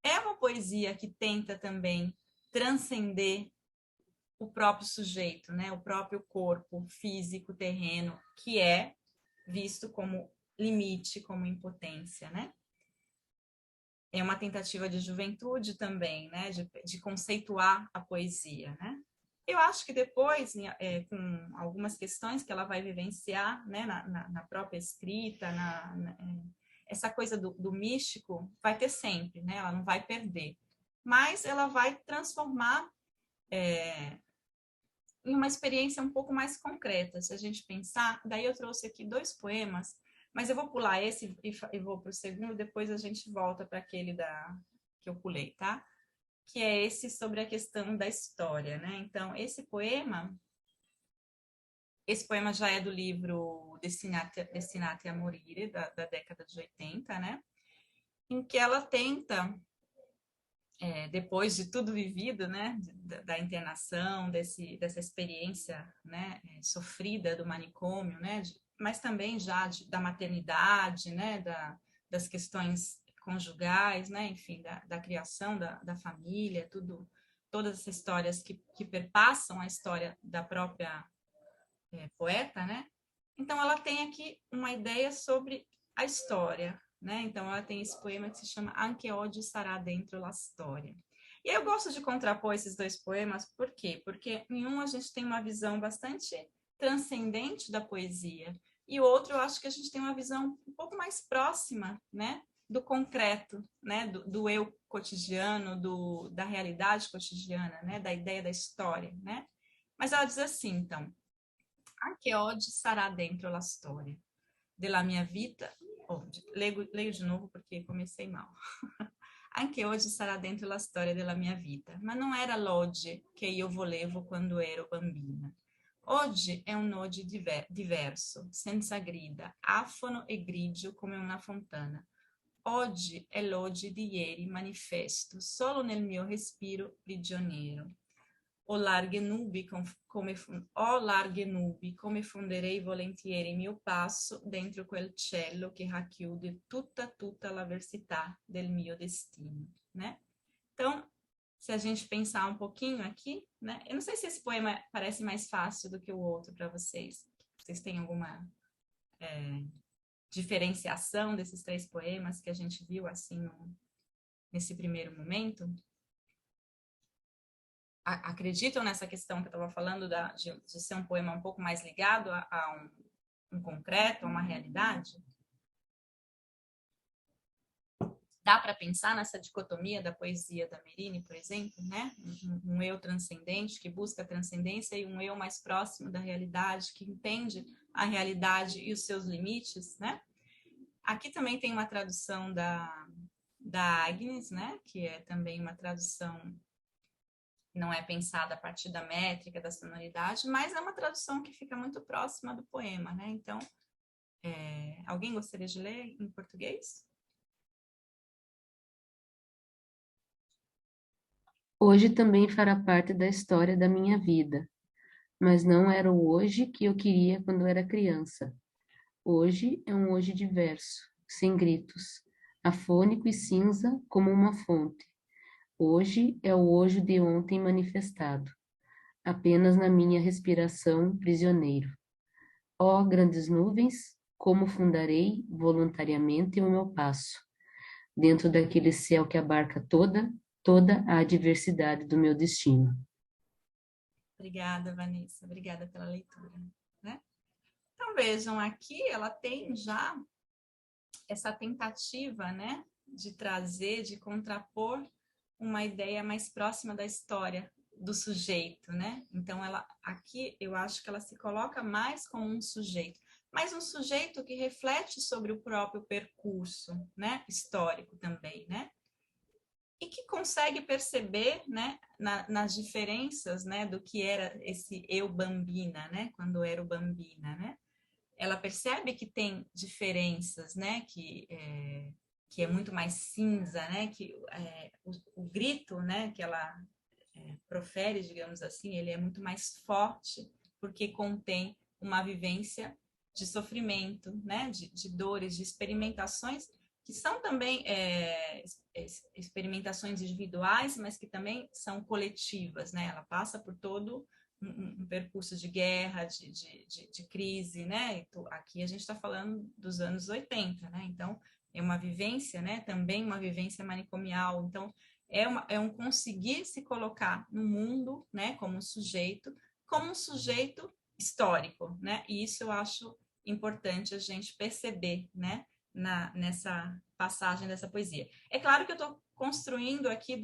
Speaker 1: é uma poesia que tenta também transcender o próprio sujeito, né? O próprio corpo físico, terreno, que é visto como limite, como impotência, né? É uma tentativa de juventude também, né? De conceituar a poesia, né? Eu acho que depois, com algumas questões que ela vai vivenciar, né? Na própria escrita, essa coisa do místico vai ter sempre, né? Ela não vai perder. Mas ela vai transformar em uma experiência um pouco mais concreta, se a gente pensar. Daí eu trouxe aqui 2 poemas, mas eu vou pular esse e vou para o segundo, depois a gente volta para aquele que eu pulei, tá? Que é esse sobre a questão da história, né? Então, esse poema já é do livro Destinate a Morire, da década de 80, né? Em que ela tenta depois de tudo vivido, né, da internação, dessa experiência, né, sofrida do manicômio, né, mas também já da maternidade, né, das questões conjugais, né, enfim, da criação da família, todas essas histórias que perpassam a história da própria poeta, né? Então ela tem aqui uma ideia sobre a história, né? Então ela tem esse poema que se chama Anche oggi sarà dentro la storia. E aí eu gosto de contrapor esses dois poemas, por quê? Porque em um a gente tem uma visão bastante transcendente da poesia, e o outro eu acho que a gente tem uma visão um pouco mais próxima, né? Do concreto, né? Do eu cotidiano, da realidade cotidiana, né? Da ideia da história, né? Mas ela diz assim, então, Anche oggi sarà dentro la storia della mia vita. Oh, leio de novo porque comecei mal. Anche oggi sarà dentro la storia della mia vita, ma non era l'oggi che io volevo quando ero bambina. Oggi è un oggi diverso, senza grida, afono e grigio come una fontana. Oggi è l'oggi di ieri manifesto, solo nel mio respiro prigioniero. O larghe nubi, come fonderei volentieri mio passo dentro quel cielo che racchiude tutta la vastità del mio destino, né? Então, se a gente pensar um pouquinho aqui, né? Eu não sei se esse poema parece mais fácil do que o outro para vocês. Vocês têm alguma diferenciação desses três poemas que a gente viu assim nesse primeiro momento? Acreditam nessa questão que eu estava falando de ser um poema um pouco mais ligado a um concreto, a uma realidade? Dá para pensar nessa dicotomia da poesia da Merini, por exemplo, né? Um eu transcendente, que busca a transcendência, e um eu mais próximo da realidade, que entende a realidade e os seus limites, né? Aqui também tem uma tradução da Agnes, né? Que é também uma tradução que não é pensada a partir da métrica, da sonoridade, mas é uma tradução que fica muito próxima do poema, né? Então, alguém gostaria de ler em português?
Speaker 3: Hoje também fará parte da história da minha vida, mas não era o hoje que eu queria quando era criança. Hoje é um hoje diverso, sem gritos, afônico e cinza como uma fonte. Hoje é o hoje de ontem manifestado, apenas na minha respiração prisioneiro. Ó grandes nuvens, como fundarei voluntariamente o meu passo, dentro daquele céu que abarca toda a diversidade do meu destino.
Speaker 1: Obrigada, Vanessa. Obrigada pela leitura, né? Então, vejam, aqui ela tem já essa tentativa, né, de trazer, de contrapor uma ideia mais próxima da história do sujeito, né? Então, aqui eu acho que ela se coloca mais como um sujeito, mas um sujeito que reflete sobre o próprio percurso, né, histórico também, né? E que consegue perceber, né, nas diferenças, né, do que era esse eu bambina, né, quando era o bambina, né? Ela percebe que tem diferenças, né, que é muito mais cinza, né, que o grito, né, que ela profere, digamos assim, ele é muito mais forte porque contém uma vivência de sofrimento, né, de dores, de experimentações que são também experimentações individuais, mas que também são coletivas, né? Ela passa por todo um percurso de guerra, de crise, né? Então, aqui a gente está falando dos anos 80, né? Então, é uma vivência, né? Também uma vivência manicomial. Então, é um conseguir se colocar no mundo, né? Como um sujeito histórico, né? E isso eu acho importante a gente perceber, né? Nessa passagem dessa poesia. É claro que eu estou construindo aqui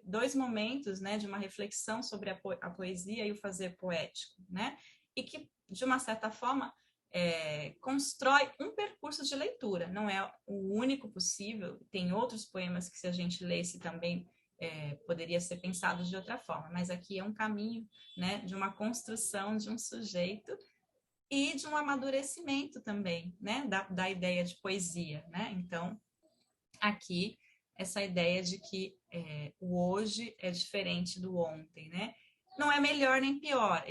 Speaker 1: dois momentos, né, de uma reflexão sobre a poesia e o fazer poético, né, e que, de uma certa forma, constrói um percurso de leitura. Não é o único possível, tem outros poemas que, se a gente lesse também, poderia ser pensado de outra forma, mas aqui é um caminho, né, de uma construção de um sujeito e de um amadurecimento também, né, da ideia de poesia, né? Então, aqui essa ideia de que o hoje é diferente do ontem, né? Não é melhor nem pior,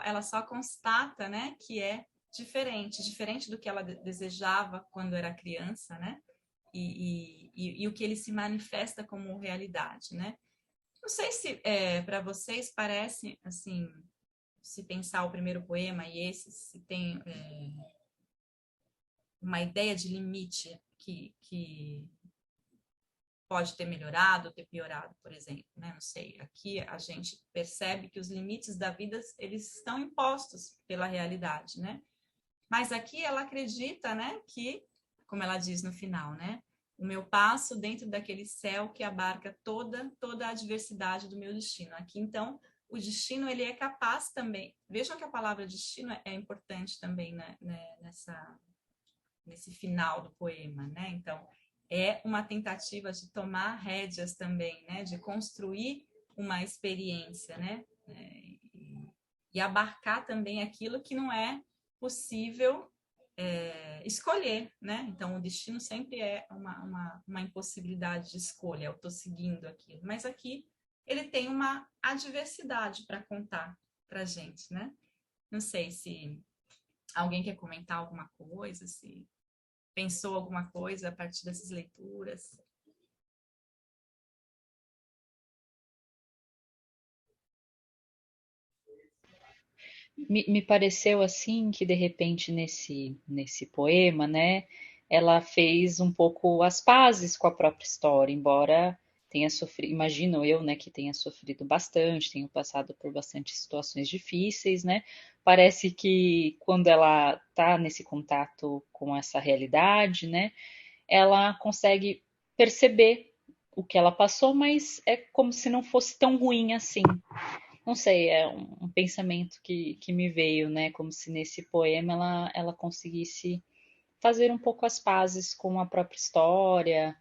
Speaker 1: ela só constata, né, que é diferente do que ela desejava quando era criança, né? E o que ele se manifesta como realidade, né? Não sei se para vocês parece, assim, se pensar o primeiro poema e esse, se tem uma ideia de limite que pode ter melhorado, ter piorado, por exemplo, né? Não sei. Aqui a gente percebe que os limites da vida, eles estão impostos pela realidade, né? Mas aqui ela acredita, né, que, como ela diz no final, né? O meu passo dentro daquele céu que abarca toda a diversidade do meu destino. Aqui, então, o destino, ele é capaz também. Vejam que a palavra destino é importante também, né, nesse final do poema, né? Então, é uma tentativa de tomar rédeas também, né? De construir uma experiência, né? E abarcar também aquilo que não é possível escolher, né? Então, o destino sempre é uma impossibilidade de escolha, eu estou seguindo aquilo. Mas aqui ele tem uma adversidade para contar para a gente, né? Não sei se alguém quer comentar alguma coisa, se pensou alguma coisa a partir dessas leituras.
Speaker 2: Me pareceu assim que de repente nesse poema, né, ela fez um pouco as pazes com a própria história, embora tenha sofrido, imagino eu, né, que tenha sofrido bastante, tenha passado por bastante situações difíceis, né? Parece que quando ela tá nesse contato com essa realidade, né, ela consegue perceber o que ela passou, mas é como se não fosse tão ruim assim. Não sei, é um pensamento que me veio, né? Como se nesse poema ela conseguisse fazer um pouco as pazes com a própria história,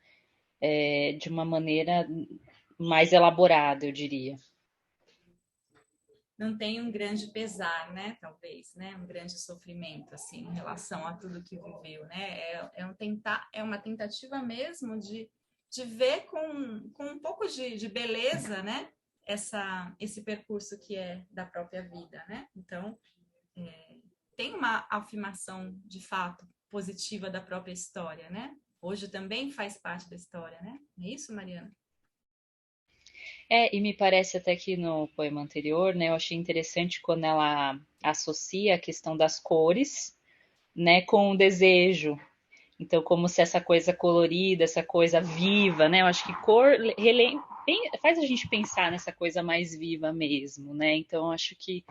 Speaker 2: de uma maneira mais elaborada, eu diria.
Speaker 1: Não tem um grande pesar, né? Talvez, né? Um grande sofrimento, assim, em relação a tudo que viveu, né? É uma tentativa mesmo de ver com um pouco de beleza, né? Esse percurso que é da própria vida, né? Então, tem uma afirmação, de fato, positiva da própria história, né? Hoje também faz parte da história, né? Não é isso, Mariana?
Speaker 2: E me parece até que no poema anterior, né, eu achei interessante quando ela associa a questão das cores, né, com o desejo. Então, como se essa coisa colorida, essa coisa viva, né? Eu acho que cor faz a gente pensar nessa coisa mais viva mesmo, né? Então, eu acho que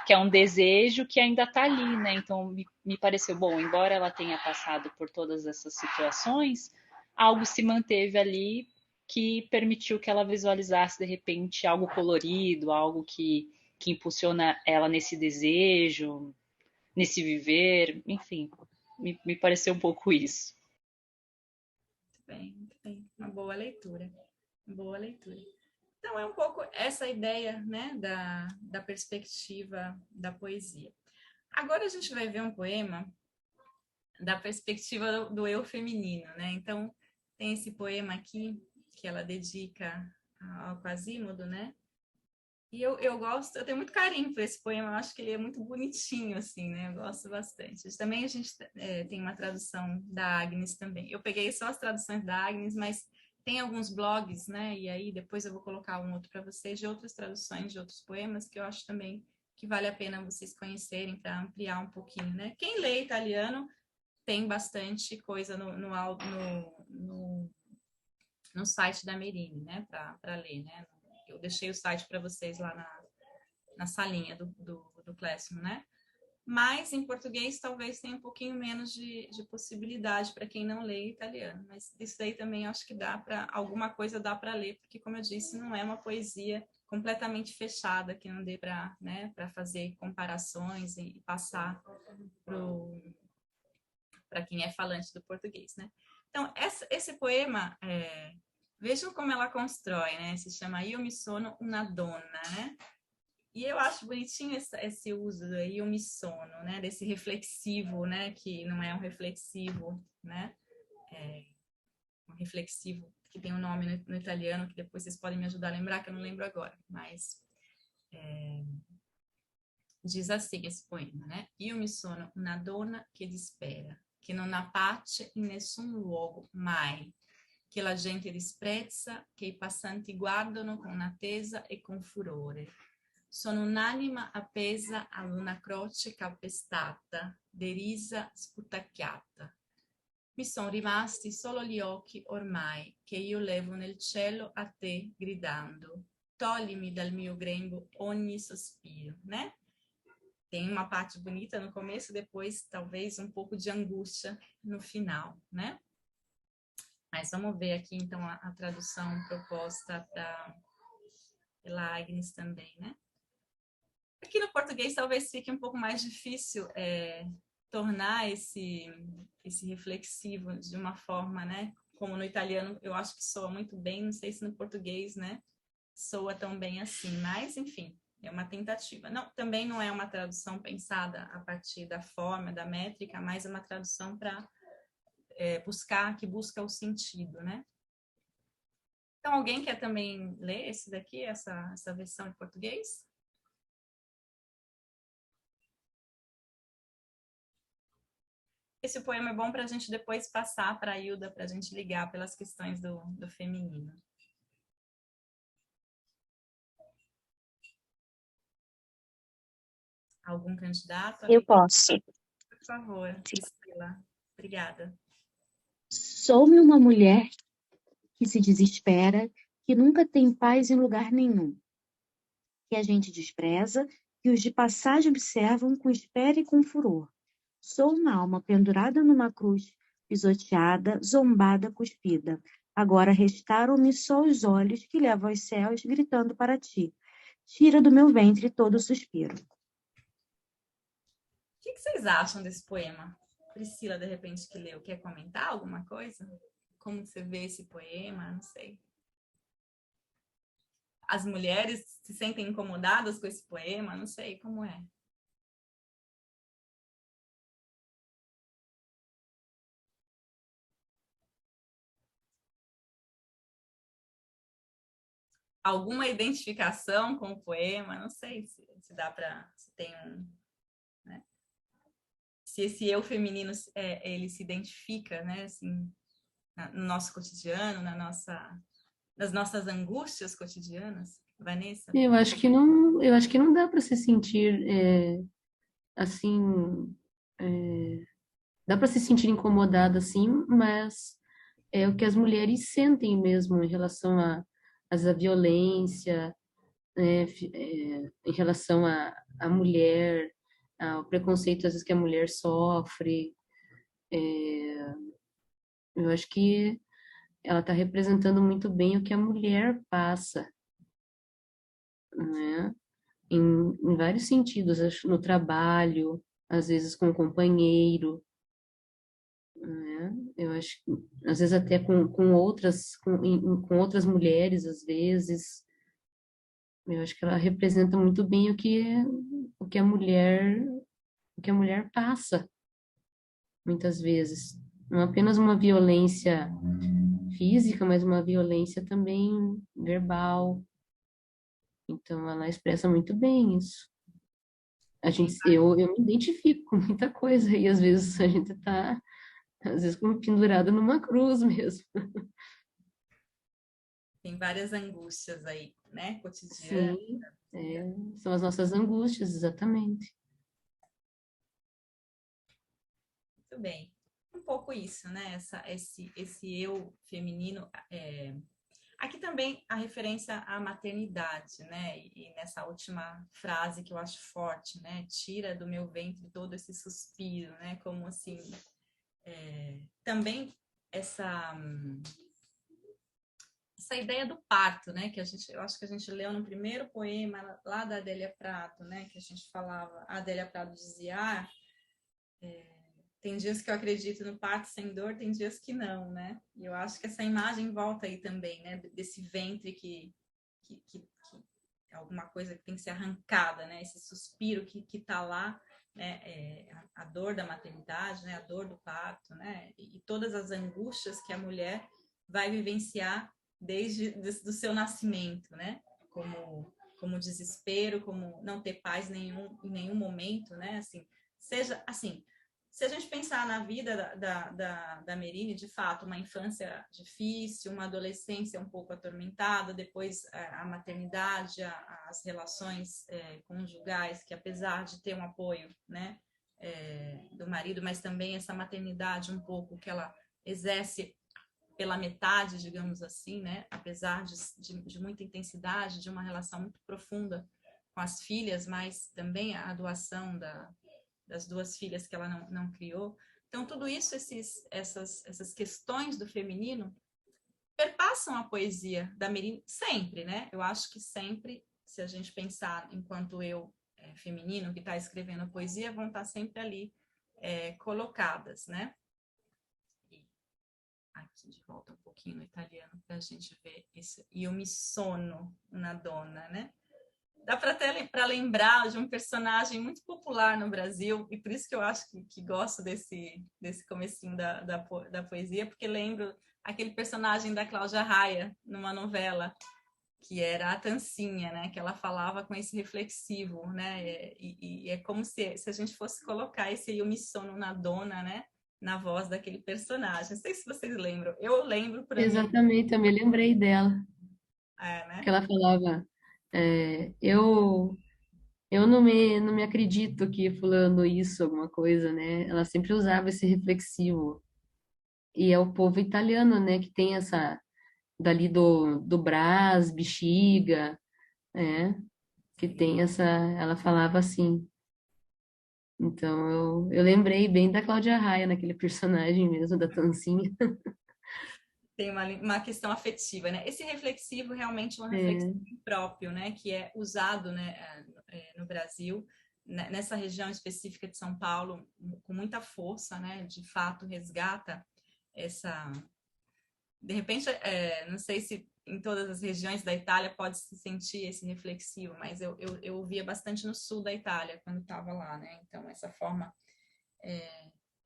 Speaker 2: é um desejo que ainda está ali, né? Então, me pareceu bom, embora ela tenha passado por todas essas situações, algo se manteve ali que permitiu que ela visualizasse, de repente, algo colorido, algo que impulsiona ela nesse desejo, nesse viver, enfim, me pareceu um pouco isso.
Speaker 1: Muito bem. Uma boa leitura. Boa leitura. Então, é um pouco essa ideia, né, da perspectiva da poesia. Agora a gente vai ver um poema da perspectiva do eu feminino, né? Então, tem esse poema aqui que ela dedica ao Quasimodo, né? E eu gosto, eu tenho muito carinho por esse poema, eu acho que ele é muito bonitinho, assim, né? Eu gosto bastante. Também a gente tem uma tradução da Agnes também. Eu peguei só as traduções da Agnes, mas tem alguns blogs, né? E aí depois eu vou colocar um outro para vocês de outras traduções de outros poemas que eu acho também que vale a pena vocês conhecerem para ampliar um pouquinho, né? Quem lê italiano tem bastante coisa no site da Merini, né? Para ler, né? Eu deixei o site para vocês lá na salinha do Classroom, né? Mas em português talvez tenha um pouquinho menos de possibilidade para quem não lê italiano. Mas isso daí também acho que dá para alguma coisa dá para ler, porque como eu disse, não é uma poesia completamente fechada que não dê para, né, para fazer comparações e passar para quem é falante do português, né? Então esse poema vejam como ela constrói, né? Se chama Io mi sono una donna, né? E eu acho bonitinho esse uso do io mi sono, né? Desse reflexivo, né? Que não é um reflexivo, né? Um reflexivo que tem um nome no italiano, que depois vocês podem me ajudar a lembrar, que eu não lembro agora, mas diz assim esse poema, né? Io mi sono una donna che dispera, che non ha pace in nessun luogo, mai, che la gente disprezza, che i passanti guardano con attesa e con furore. Sono un'anima appesa ad una croce calpestata, derisa, sputacchiata. Mi sono rimasti solo gli occhi ormai, che io levo nel cielo a te gridando. Toglimi dal mio grembo ogni sospiro, né? Tem uma parte bonita no começo, depois talvez um pouco de angústia no final, né? Mas vamos ver aqui então a tradução proposta pela Agnes também, né? Aqui no português talvez fique um pouco mais difícil tornar esse reflexivo de uma forma, né? Como no italiano eu acho que soa muito bem, não sei se no português, né? Soa tão bem assim, mas enfim, é uma tentativa. Não, também não é uma tradução pensada a partir da forma, da métrica, mas é uma tradução para que busca o sentido, né? Então, alguém quer também ler esse daqui, essa versão em português? Esse poema é bom para a gente depois passar para a Hilda, para a gente ligar pelas questões do feminino. Algum candidato?
Speaker 6: Eu posso.
Speaker 1: Por favor, Priscila. Obrigada.
Speaker 6: Sou-me uma mulher que se desespera, que nunca tem paz em lugar nenhum, que a gente despreza, que os de passagem observam com espera e com furor. Sou uma alma pendurada numa cruz, pisoteada, zombada, cuspida. Agora restaram-me só os olhos que levam aos céus, gritando para ti. Tira do meu ventre todo suspiro.
Speaker 1: O que vocês acham desse poema? Priscila, de repente, que leu, quer comentar alguma coisa? Como você vê esse poema? Não sei. As mulheres se sentem incomodadas com esse poema? Não sei como é. Alguma identificação com o poema? Não sei se dá para... Se tem um... Né? Se esse eu feminino, ele se identifica, né? Assim, no nosso cotidiano, nas nossas angústias cotidianas. Vanessa?
Speaker 3: Eu acho que não dá para se sentir assim, dá para se sentir incomodada assim, mas é o que as mulheres sentem mesmo em relação à violência, em relação à mulher, ao preconceito às vezes que a mulher sofre. Eu acho que ela está representando muito bem o que a mulher passa, né? Em vários sentidos, acho, no trabalho, às vezes com o companheiro, né? Eu acho que às vezes até com outras mulheres, às vezes. Eu acho que ela representa muito bem o que a mulher passa, muitas vezes. Não apenas uma violência física, mas uma violência também verbal. Então, ela expressa muito bem isso. Eu me identifico com muita coisa e às vezes a gente está, às vezes, como pendurada numa cruz mesmo.
Speaker 1: Tem várias angústias aí, né? Cotidianas.
Speaker 3: Sim, são as nossas angústias, exatamente.
Speaker 1: Muito bem. Um pouco isso, né? Esse eu feminino. Aqui também a referência à maternidade, né? E nessa última frase que eu acho forte, né? Tira do meu ventre todo esse suspiro, né? Como assim, também essa ideia do parto, né? Que eu acho que a gente leu no primeiro poema lá da Adélia Prado, né? Que a gente falava, a Adélia Prado dizia, tem dias que eu acredito no parto sem dor, tem dias que não, né? E eu acho que essa imagem volta aí também, né? Desse ventre que é alguma coisa que tem que ser arrancada, né? Esse suspiro que tá lá, né? A dor da maternidade, né? A dor do parto, né? E todas as angústias que a mulher vai vivenciar desde do seu nascimento, né? Como desespero, como não ter paz em nenhum momento, né? Assim, seja assim, se a gente pensar na vida da Merinê, de fato, uma infância difícil, uma adolescência um pouco atormentada, depois a maternidade, as relações conjugais, que apesar de ter um apoio, né, do marido, mas também essa maternidade um pouco que ela exerce pela metade, digamos assim, né, apesar de muita intensidade, de uma relação muito profunda com as filhas, mas também a doação das duas filhas que ela não criou. Então, tudo isso, essas questões do feminino perpassam a poesia da Merinê sempre, né? Eu acho que sempre, se a gente pensar enquanto feminino que está escrevendo a poesia, vão estar sempre ali colocadas, né? E aqui de volta um pouquinho no italiano para a gente ver isso. Io mi sono una donna, né? Dá para lembrar de um personagem muito popular no Brasil, e por isso que eu acho que gosto desse comecinho da poesia, porque lembro aquele personagem da Cláudia Raia, numa novela, que era a Tancinha, né? Que ela falava com esse reflexivo, né? E é como se a gente fosse colocar esse Io mi sono una donna, né? Na voz daquele personagem. Não sei se vocês lembram. Eu lembro para mim.
Speaker 3: Exatamente, eu me lembrei dela, que
Speaker 1: Né?
Speaker 3: ela falava, eu não me acredito que fulano isso, alguma coisa, né? Ela sempre usava esse reflexivo. E é o povo italiano, né, que tem essa, dali do Brás, Bexiga, né? Que tem essa, ela falava assim. Então eu lembrei bem da Cláudia Raia, naquele personagem mesmo, da Tancinha.
Speaker 1: Tem uma questão afetiva, né? Esse reflexivo realmente é um reflexivo próprio, né? Que é usado, né, no Brasil, nessa região específica de São Paulo, com muita força, né? De fato, resgata essa... De repente, não sei se em todas as regiões da Itália pode se sentir esse reflexivo, mas eu ouvia bastante no sul da Itália, quando estava lá, né? Então, essa forma...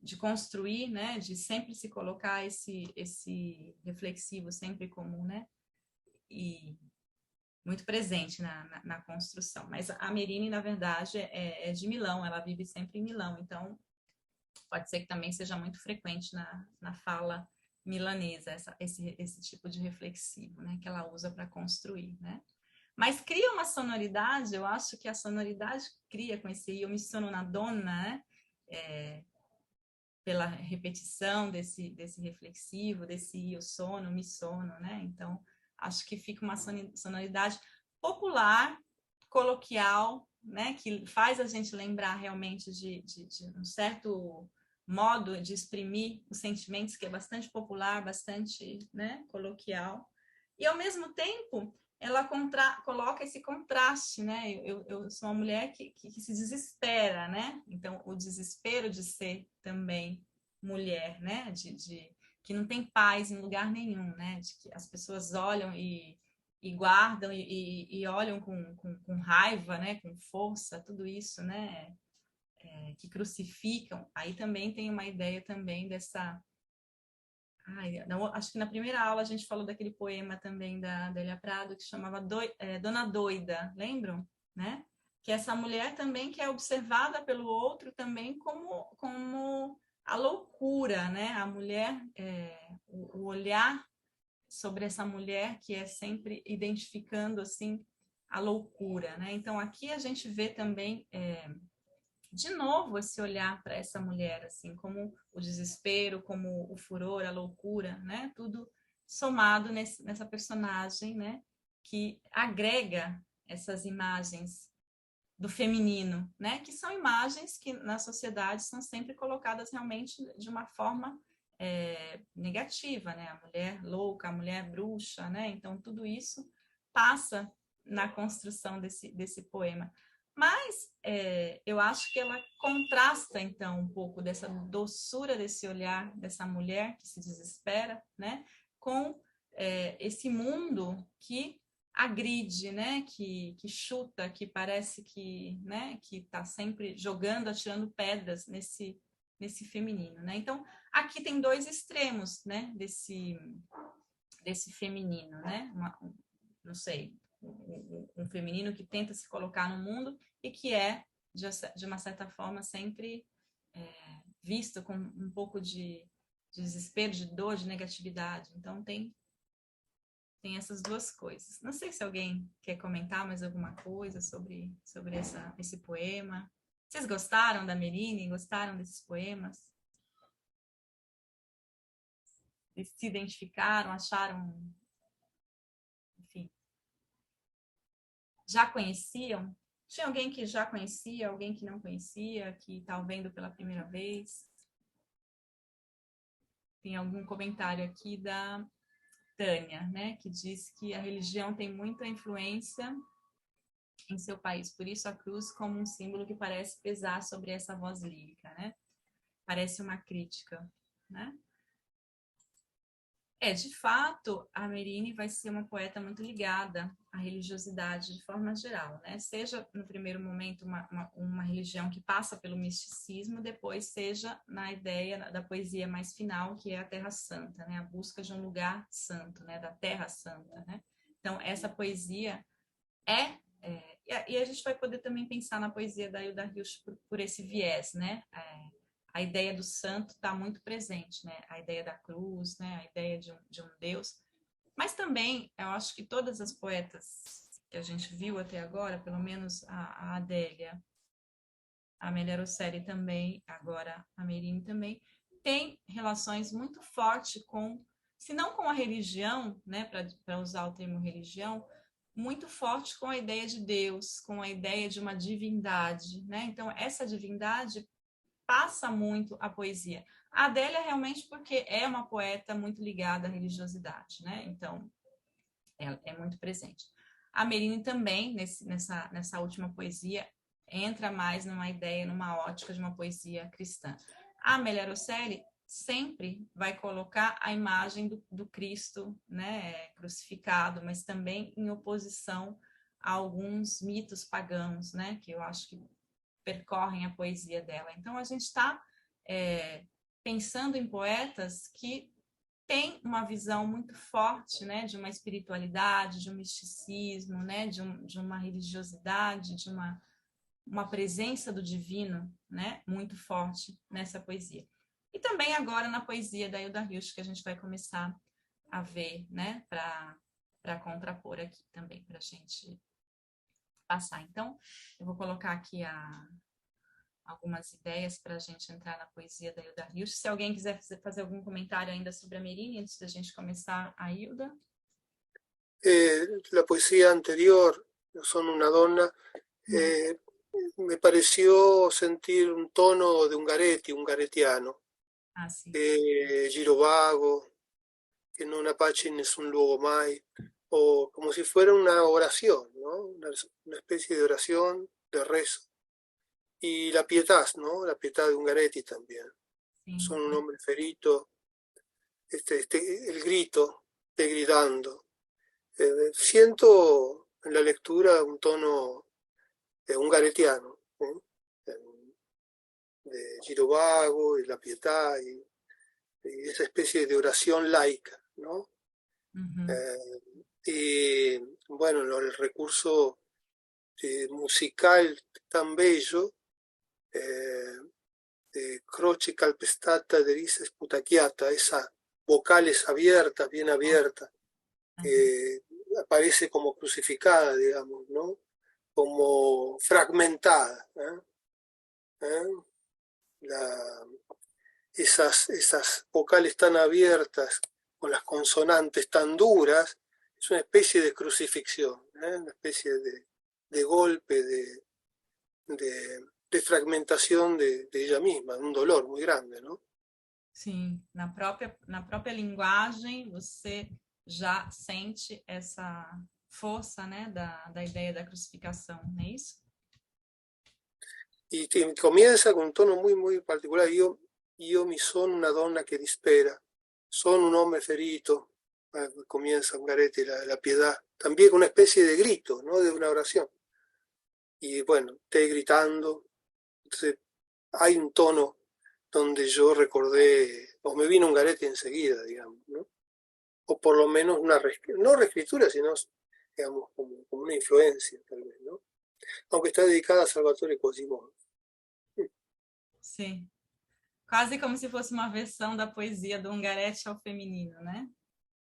Speaker 1: de construir, né, de sempre se colocar esse reflexivo sempre comum, né, e muito presente na construção. Mas a Merinê, na verdade, é de Milão, ela vive sempre em Milão, então pode ser que também seja muito frequente na fala milanesa esse tipo de reflexivo, né, que ela usa para construir, né. Mas cria uma sonoridade, eu acho que a sonoridade cria com esse Io mi sono una donna, né, pela repetição desse reflexivo, desse io sono, mi sono, né? Então, acho que fica uma sonoridade popular, coloquial, né? Que faz a gente lembrar realmente de um certo modo de exprimir os sentimentos que é bastante popular, bastante, né, coloquial. E, ao mesmo tempo, ela coloca esse contraste, né? Eu sou uma mulher que se desespera, né? Então, o desespero de ser também mulher, né? Que não tem paz em lugar nenhum, né? De que as pessoas olham e guardam e olham com raiva, né? Com força, tudo isso, né? Que crucificam. Aí também tem uma ideia também dessa... acho que na primeira aula a gente falou daquele poema também da Adélia Prado que chamava Dona Doida, lembram? Né? Que essa mulher também que é observada pelo outro também como a loucura, né? A mulher, o olhar sobre essa mulher que é sempre identificando assim a loucura, né? Então aqui a gente vê também de novo esse olhar para essa mulher, assim, como o desespero, como o furor, a loucura, né? Tudo somado nessa personagem, né? Que agrega essas imagens do feminino, né? Que são imagens que na sociedade são sempre colocadas realmente de uma forma negativa, né? A mulher louca, a mulher bruxa, né? Então tudo isso passa na construção desse poema. Mas eu acho que ela contrasta, então, um pouco dessa doçura desse olhar dessa mulher que se desespera, né, com esse mundo que agride, né, que chuta, que parece que, né, que está sempre jogando, atirando pedras nesse feminino, né? Então, aqui tem dois extremos, né, desse feminino, né? Não sei, um feminino que tenta se colocar no mundo e que é, de uma certa forma, sempre visto com um pouco de desespero, de dor, de negatividade. Então, tem essas duas coisas. Não sei se alguém quer comentar mais alguma coisa sobre esse poema. Vocês gostaram da Merine? Gostaram desses poemas? Se identificaram, acharam, enfim, já conheciam? Tinha alguém que já conhecia, alguém que não conhecia, que está vendo pela primeira vez? Tem algum comentário aqui da Tânia, né, que diz que a religião tem muita influência em seu país, por isso a cruz como um símbolo que parece pesar sobre essa voz lírica, né? Parece uma crítica, né? De fato, a Merine vai ser uma poeta muito ligada à religiosidade de forma geral, né? Seja no primeiro momento uma religião que passa pelo misticismo, depois seja na ideia da poesia mais final, que é a Terra Santa, né? A busca de um lugar santo, né? Da Terra Santa, né? Então, essa poesia e a gente vai poder também pensar na poesia da Hilda Hilst por esse viés, né? A ideia do santo está muito presente, né? A ideia da cruz, né? A ideia de um Deus. Mas também, eu acho que todas as poetas que a gente viu até agora, pelo menos a Adélia, a Amélia Rosselli também, agora a Merine também, tem relações muito fortes com, se não com a religião, né? Para usar o termo religião, muito forte com a ideia de Deus, com a ideia de uma divindade, né? Então, essa divindade passa muito a poesia. A Adélia realmente porque é uma poeta muito ligada à religiosidade, né? Então, é muito presente. A Merine também, nessa última poesia, entra mais numa ideia, numa ótica de uma poesia cristã. A Amélia Rosselli sempre vai colocar a imagem do Cristo, né, crucificado, mas também em oposição a alguns mitos pagãos, né, que eu acho que percorrem a poesia dela. Então, a gente está pensando em poetas que têm uma visão muito forte, né, de uma espiritualidade, de um misticismo, né, de uma religiosidade, de uma presença do divino, né, muito forte nessa poesia. E também agora na poesia da Hilda Hilst, que a gente vai começar a ver, né, para contrapor aqui também, para a gente passar. Então, eu vou colocar aqui algumas ideias para a gente entrar na poesia da Hilda Hilst. Se alguém quiser fazer algum comentário ainda sobre a Merine, antes da gente começar a Hilda.
Speaker 7: La poesía anterior, Son una donna, me pareció sentir un tono de Ungaretti, ungaretiano,
Speaker 1: Sì.
Speaker 7: girovago, que non apace in nessun luogo mai, o como si fuera una oración, ¿no? Una especie de oración, de rezo. Y la pietà, ¿no? La pietà de Ungaretti también. Sí. Son un hombre ferito, el grito, de gritando. Siento en la lectura un tono ungaretiano, de girovago y la pietà y esa especie de oración laica, ¿no? Y bueno, el recurso musical tan bello de croce calpestata de risa sputacchiata, esa vocales abiertas, bien abierta, que aparece como crucificada, digamos, ¿no? Como fragmentada. Esas vocales tan abiertas, con las consonantes tan duras, es una especie de crucifixión, una especie de golpe, de fragmentación de ella misma, un dolor muy grande, ¿no?
Speaker 1: Sim, na própria linguagem você já sente essa força, né, da ideia da crucificação, não é isso?
Speaker 7: Y que comienza con un tono muy, muy particular. Io mi sono una donna che dispera, sono un hombre ferito, comienza Ungaretti, la piedad, también con una especie de grito, ¿no? De una oración. Y bueno, te gritando. Entonces, hay un tono donde yo recordé, o me vino Ungaretti enseguida, digamos, ¿no? o por lo menos no reescritura, sino, digamos, como una influencia, tal vez, ¿no? Aunque está dedicada a Salvatore Quasimodo.
Speaker 1: Sim. Quase como se fosse uma versão da poesia do Ungaretti ao feminino, né?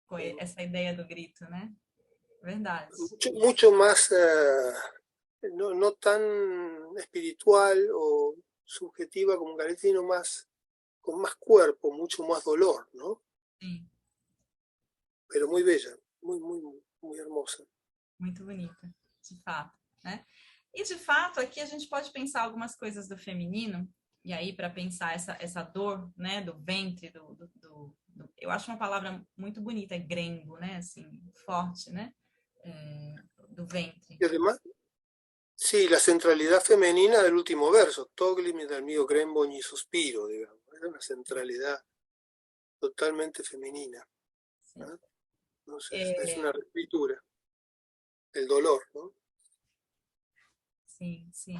Speaker 1: Com essa ideia do grito, né? Verdade.
Speaker 7: Mucho más, no tan espiritual o subjetiva como Ungaretti, sino más, con más cuerpo, mucho más dolor, ¿no?
Speaker 1: Sim.
Speaker 7: Pero muy bella, muy hermosa.
Speaker 1: Muito bonita, de fato, né? E, de fato, aqui a gente pode pensar algumas coisas do feminino, e aí para pensar essa dor, né, do ventre, eu acho uma palavra muito bonita, é grembo, né, assim, forte, né, do ventre.
Speaker 7: Y además, sí, la centralidad femenina del último verso, Togli dal mio grembo ogni sospiro, digamos, es una centralidad totalmente femenina, ¿no? Entonces, es una reescritura del dolor, ¿no?
Speaker 1: Sim, sim.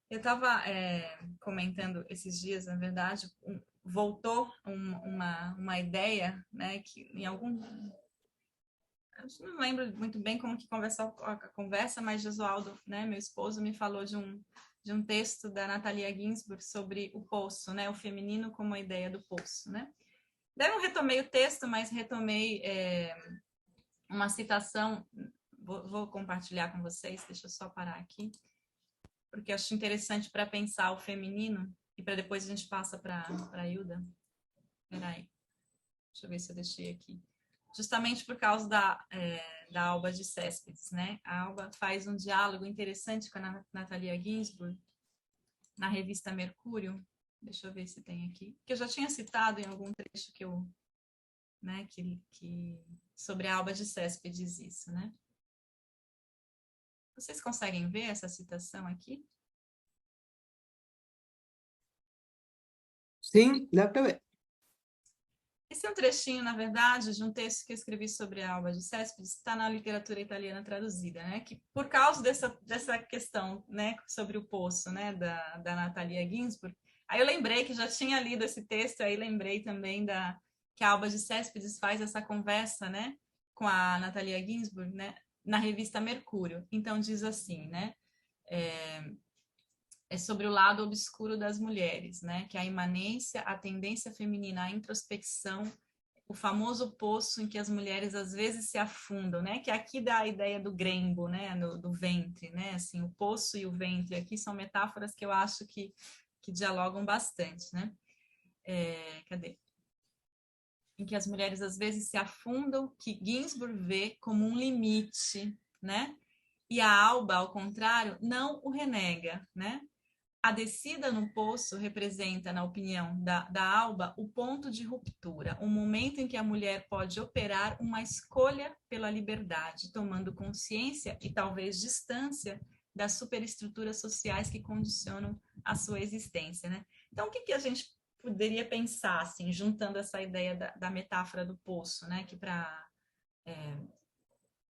Speaker 1: Eu estava comentando esses dias, na verdade, voltou uma ideia, né, que em algum... Eu não lembro muito bem como que conversou a conversa, mas Jesualdo, né, meu esposo, me falou de um texto da Natalia Ginzburg sobre o poço, né, o feminino como a ideia do poço, né. Daí eu não retomei o texto, mas retomei uma citação, vou compartilhar com vocês, deixa eu só parar aqui, porque eu acho interessante para pensar o feminino, e para depois a gente passa para a Hilda. Peraí, deixa eu ver se eu deixei aqui. Justamente por causa da Alba de Céspedes, né? A Alba faz um diálogo interessante com a Natalia Ginzburg, na revista Mercúrio. Deixa eu ver se tem aqui. Que eu já tinha citado em algum trecho que eu... né, sobre a Alba de Céspedes isso, né? Vocês conseguem ver essa citação aqui?
Speaker 5: Sim, dá para ver.
Speaker 1: Esse é um trechinho, na verdade, de um texto que eu escrevi sobre a Alba de Céspedes, está na literatura italiana traduzida, né? Que por causa dessa questão, né, sobre o poço, né, da Natalia Ginzburg, aí eu lembrei que já tinha lido esse texto, aí lembrei também que a Alba de Céspedes faz essa conversa, né, com a Natalia Ginzburg, né, na revista Mercúrio. Então diz assim, né, é sobre o lado obscuro das mulheres, né, que é a imanência, a tendência feminina, a introspecção, o famoso poço em que as mulheres às vezes se afundam, né, que aqui dá a ideia do grembo, né, do ventre, né, assim, o poço e o ventre aqui são metáforas que eu acho que dialogam bastante, né. Cadê? Em que as mulheres às vezes se afundam, que Ginzburg vê como um limite, né? E a Alba, ao contrário, não o renega, né? A descida no poço representa, na opinião da Alba, o ponto de ruptura, o momento em que a mulher pode operar uma escolha pela liberdade, tomando consciência e talvez distância das superestruturas sociais que condicionam a sua existência, né? Então, o que a gente poderia pensar, assim, juntando essa ideia da metáfora do poço, né, que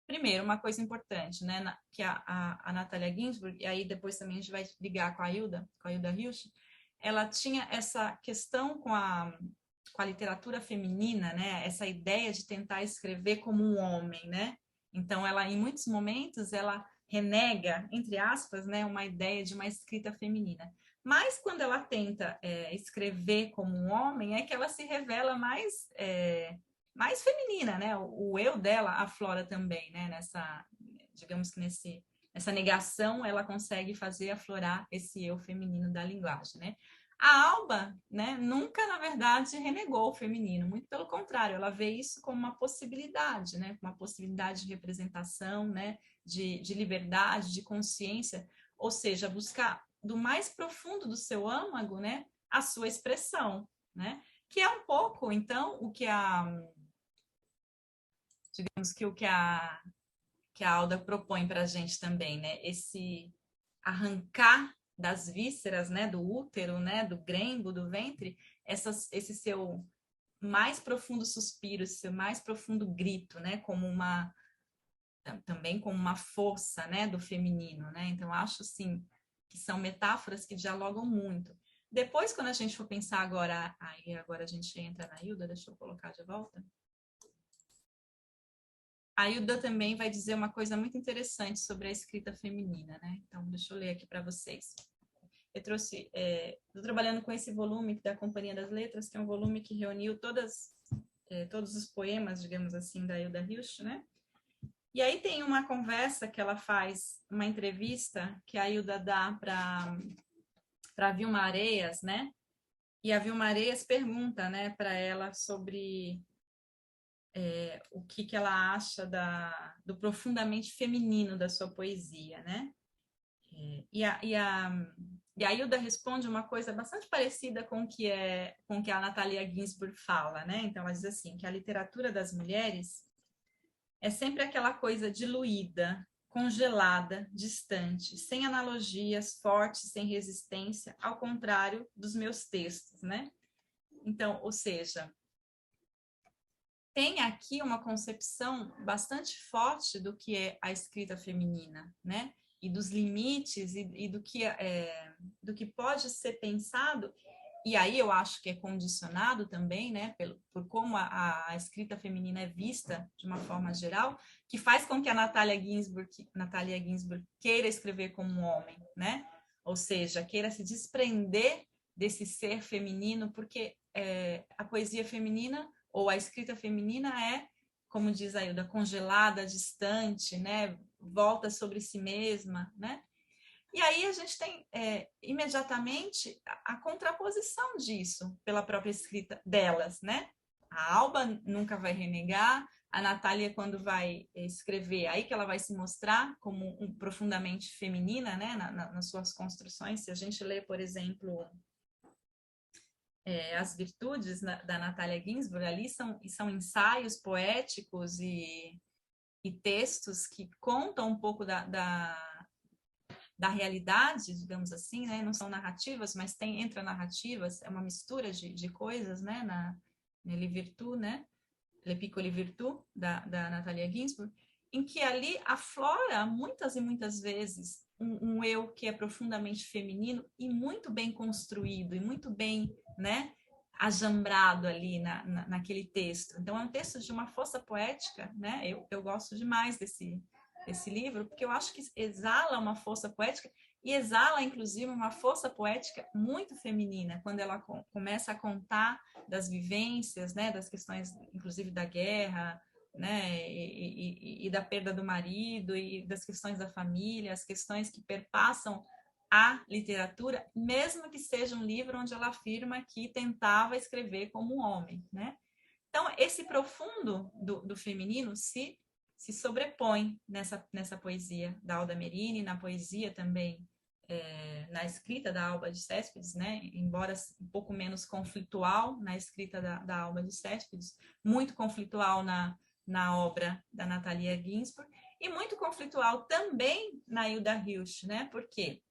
Speaker 1: primeiro, uma coisa importante, né, que a Natalia Ginzburg, e aí depois também a gente vai ligar com a Hilda Hilst, ela tinha essa questão com a literatura feminina, né, essa ideia de tentar escrever como um homem, né, então ela, em muitos momentos, ela renega, entre aspas, né, uma ideia de uma escrita feminina. Mas quando ela tenta escrever como um homem, é que ela se revela mais feminina, né? O eu dela aflora também, né? Digamos que nessa negação, ela consegue fazer aflorar esse eu feminino da linguagem, né? A Alba, né, nunca, na verdade, renegou o feminino, muito pelo contrário, ela vê isso como uma possibilidade, né? Uma possibilidade de representação, né? De liberdade, de consciência, ou seja, buscar do mais profundo do seu âmago, né, a sua expressão, né, que é um pouco, então, o que a Alda propõe para a gente também, né, esse arrancar das vísceras, né, do útero, né, do grembo, do ventre, esse seu mais profundo suspiro, esse seu mais profundo grito, né, também como uma força, né, do feminino, né, então acho, assim, que são metáforas que dialogam muito. Depois, quando a gente for pensar agora a gente entra na Hilda, deixa eu colocar de volta. a Hilda também vai dizer uma coisa muito interessante sobre a escrita feminina, né? Então, deixa eu ler aqui para vocês. Eu trouxe, estou trabalhando com esse volume da Companhia das Letras, que é um volume que reuniu todos os poemas, digamos assim, da Hilda Hilst, né? E aí tem uma conversa que ela faz, uma entrevista que a Hilda dá para Vilma Areias, né? E a Vilma Areias pergunta, né, para ela sobre o que ela acha do profundamente feminino da sua poesia, né? E a Hilda responde uma coisa bastante parecida com o que a Natalia Ginzburg fala, né? Então ela diz assim, que a literatura das mulheres é sempre aquela coisa diluída, congelada, distante, sem analogias, fortes, sem resistência, ao contrário dos meus textos, né? Então, ou seja, tem aqui uma concepção bastante forte do que é a escrita feminina, né? E dos limites e do que pode ser pensado. E aí eu acho que é condicionado também, né, por como a escrita feminina é vista de uma forma geral, que faz com que a Natalia Ginzburg queira escrever como um homem, né? Ou seja, queira se desprender desse ser feminino, porque a poesia feminina ou a escrita feminina é, como diz a Hilda, congelada, distante, né? Volta sobre si mesma, né? E aí a gente tem imediatamente a contraposição disso pela própria escrita delas, né? A Alba nunca vai renegar, a Natália, quando vai escrever, aí que ela vai se mostrar como profundamente feminina, né? Nas suas construções. Se a gente lê, por exemplo, As Virtudes da Natalia Ginzburg, ali são ensaios poéticos e textos que contam um pouco da realidade, digamos assim, né? Não são narrativas, mas entra narrativas, é uma mistura de coisas, né? Les Virtus, né? Le Piccole Virtus, da Natalia Ginzburg, em que ali aflora muitas e muitas vezes um eu que é profundamente feminino e muito bem construído e muito bem, né, ajambrado ali naquele texto. Então é um texto de uma força poética, né? Eu gosto demais desse livro, porque eu acho que exala uma força poética e exala, inclusive, uma força poética muito feminina, quando ela começa a contar das vivências, né, das questões, inclusive, da guerra, né, e da perda do marido, e das questões da família, as questões que perpassam a literatura, mesmo que seja um livro onde ela afirma que tentava escrever como um homem, né? Então, esse profundo do feminino se sobrepõe nessa poesia da Alda Merini, na poesia também, na escrita da Alba de Céspedes, né? Embora um pouco menos conflitual na escrita da Alba de Céspedes, muito conflitual na obra da Natalia Ginzburg, e muito conflitual também na Hilda Hilst, né? Porque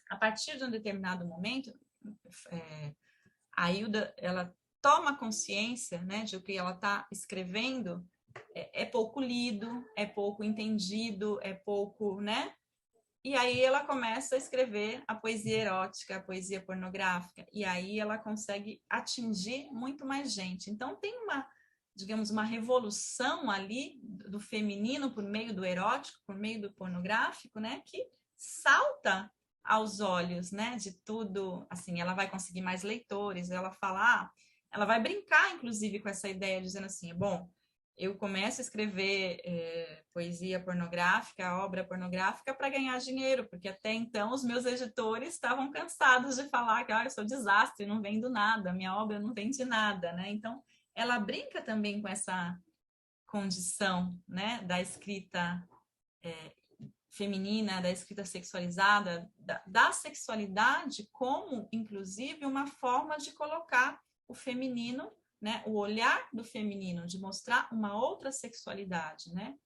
Speaker 1: a partir de um determinado momento, a Hilda, ela toma consciência, né, de que ela está escrevendo é pouco lido, é pouco entendido, é pouco, né? E aí ela começa a escrever a poesia erótica, a poesia pornográfica, e aí ela consegue atingir muito mais gente. Então tem digamos, uma revolução ali do feminino por meio do erótico, por meio do pornográfico, né? Que salta aos olhos, né? De tudo, assim, ela vai conseguir mais leitores, ela vai brincar, inclusive, com essa ideia, dizendo assim, bom, eu começo a escrever poesia pornográfica, obra pornográfica para ganhar dinheiro, porque até então os meus editores estavam cansados de falar que eu sou desastre, não vendo nada, minha obra não vende nada, né? Então, ela brinca também com essa condição, né, da escrita feminina, da escrita sexualizada, da sexualidade como, inclusive, uma forma de colocar o feminino, né, o olhar do feminino, de mostrar uma outra sexualidade, né,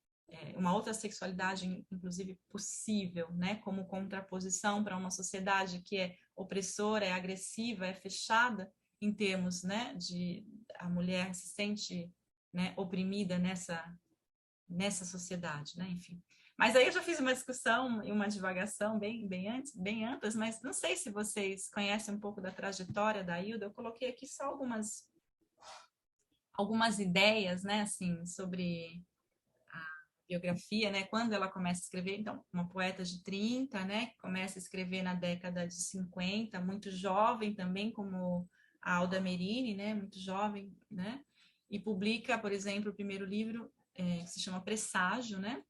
Speaker 1: uma outra sexualidade, inclusive, possível, né, como contraposição para uma sociedade que é opressora, é agressiva, é fechada, em termos, né, de a mulher se sente, né, oprimida nessa sociedade, né, enfim. Mas aí eu já fiz uma discussão e uma divagação bem amplas, mas não sei se vocês conhecem um pouco da trajetória da Hilda. Eu coloquei aqui só algumas ideias, né, assim, sobre biografia, né? Quando ela começa a escrever, então, uma poeta de 30, né? Que começa a escrever na década de 50, muito jovem também, como a Alda Merini, né? Muito jovem, né? E publica, por exemplo, o primeiro livro, que se chama Presságio, né?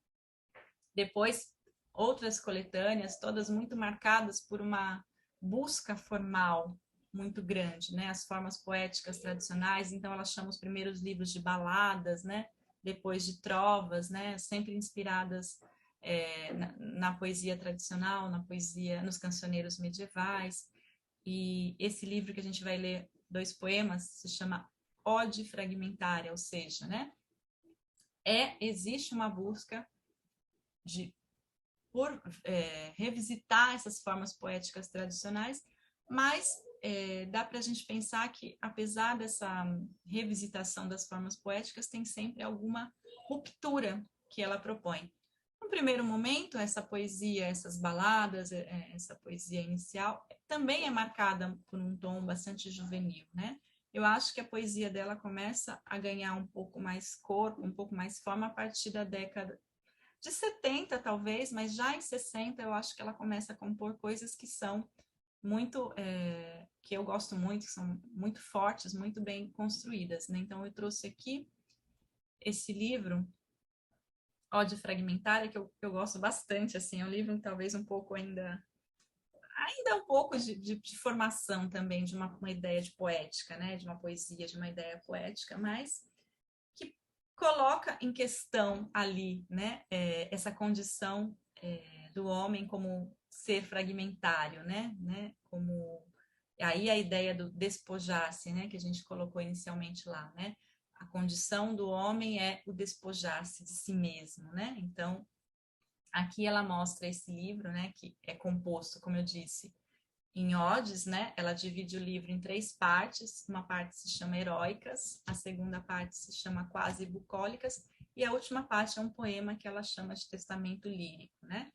Speaker 1: Depois, outras coletâneas, todas muito marcadas por uma busca formal muito grande, né? As formas poéticas tradicionais, então ela chama os primeiros livros de baladas, né? Depois de trovas, né? Sempre inspiradas na poesia tradicional, na poesia, nos cancioneiros medievais. E esse livro que a gente vai ler, 2 poemas, se chama Ode Fragmentária, ou seja, né? Existe uma busca por revisitar essas formas poéticas tradicionais, mas dá para a gente pensar que, apesar dessa revisitação das formas poéticas, tem sempre alguma ruptura que ela propõe. No primeiro momento, essa poesia, essas baladas, essa poesia inicial, também é marcada por um tom bastante juvenil, né? Eu acho que a poesia dela começa a ganhar um pouco mais corpo, um pouco mais forma a partir da década de 70, talvez, mas já em 60 eu acho que ela começa a compor coisas que são muito, que eu gosto muito, que são muito fortes, muito bem construídas, né? Então eu trouxe aqui esse livro, Ode Fragmentária, que eu gosto bastante, assim, é um livro talvez um pouco ainda um pouco de formação também, de uma ideia de poética, né? De uma poesia, de uma ideia poética, mas que coloca em questão ali, né? Essa condição do homem como ser fragmentário, né? Como aí a ideia do despojar-se, né? Que a gente colocou inicialmente lá, né? A condição do homem é o despojar-se de si mesmo, né? Então, aqui ela mostra esse livro, né? Que é composto, como eu disse, em odes, né? Ela divide o livro em 3 partes. Uma parte se chama Heróicas, a segunda parte se chama Quase Bucólicas e a última parte é um poema que ela chama de Testamento Lírico, né?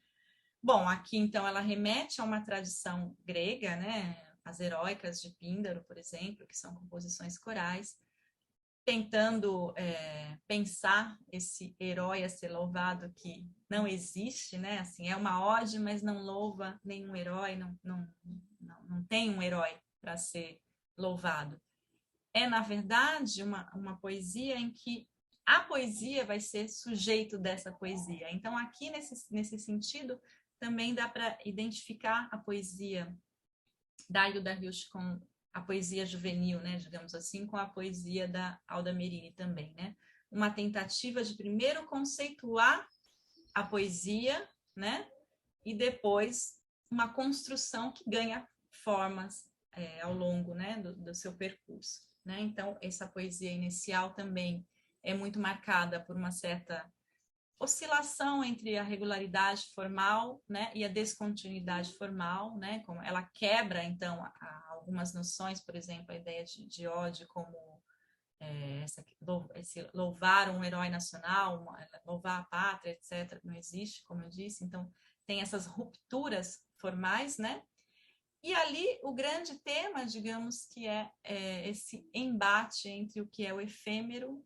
Speaker 1: Bom, aqui então ela remete a uma tradição grega, né? As Heróicas de Píndaro, por exemplo, que são composições corais, tentando pensar esse herói a ser louvado que não existe, né? Assim, é uma ode, mas não louva nenhum herói, não tem um herói para ser louvado. É, na verdade, uma poesia em que a poesia vai ser sujeito dessa poesia. Então, aqui, nesse sentido, também dá para identificar a poesia da Hilda Hilst com a poesia juvenil, né, digamos assim, com a poesia da Alda Merini também, né? Uma tentativa de primeiro conceituar a poesia, né? E depois uma construção que ganha formas ao longo, né, do seu percurso, né? Então, essa poesia inicial também é muito marcada por uma certa oscilação entre a regularidade formal, né, e a descontinuidade formal, né, como ela quebra, então, algumas noções, por exemplo, a ideia de ode como esse louvar um herói nacional, louvar a pátria, etc., não existe, como eu disse, então tem essas rupturas formais, né, e ali o grande tema, digamos, que é esse embate entre o que é o efêmero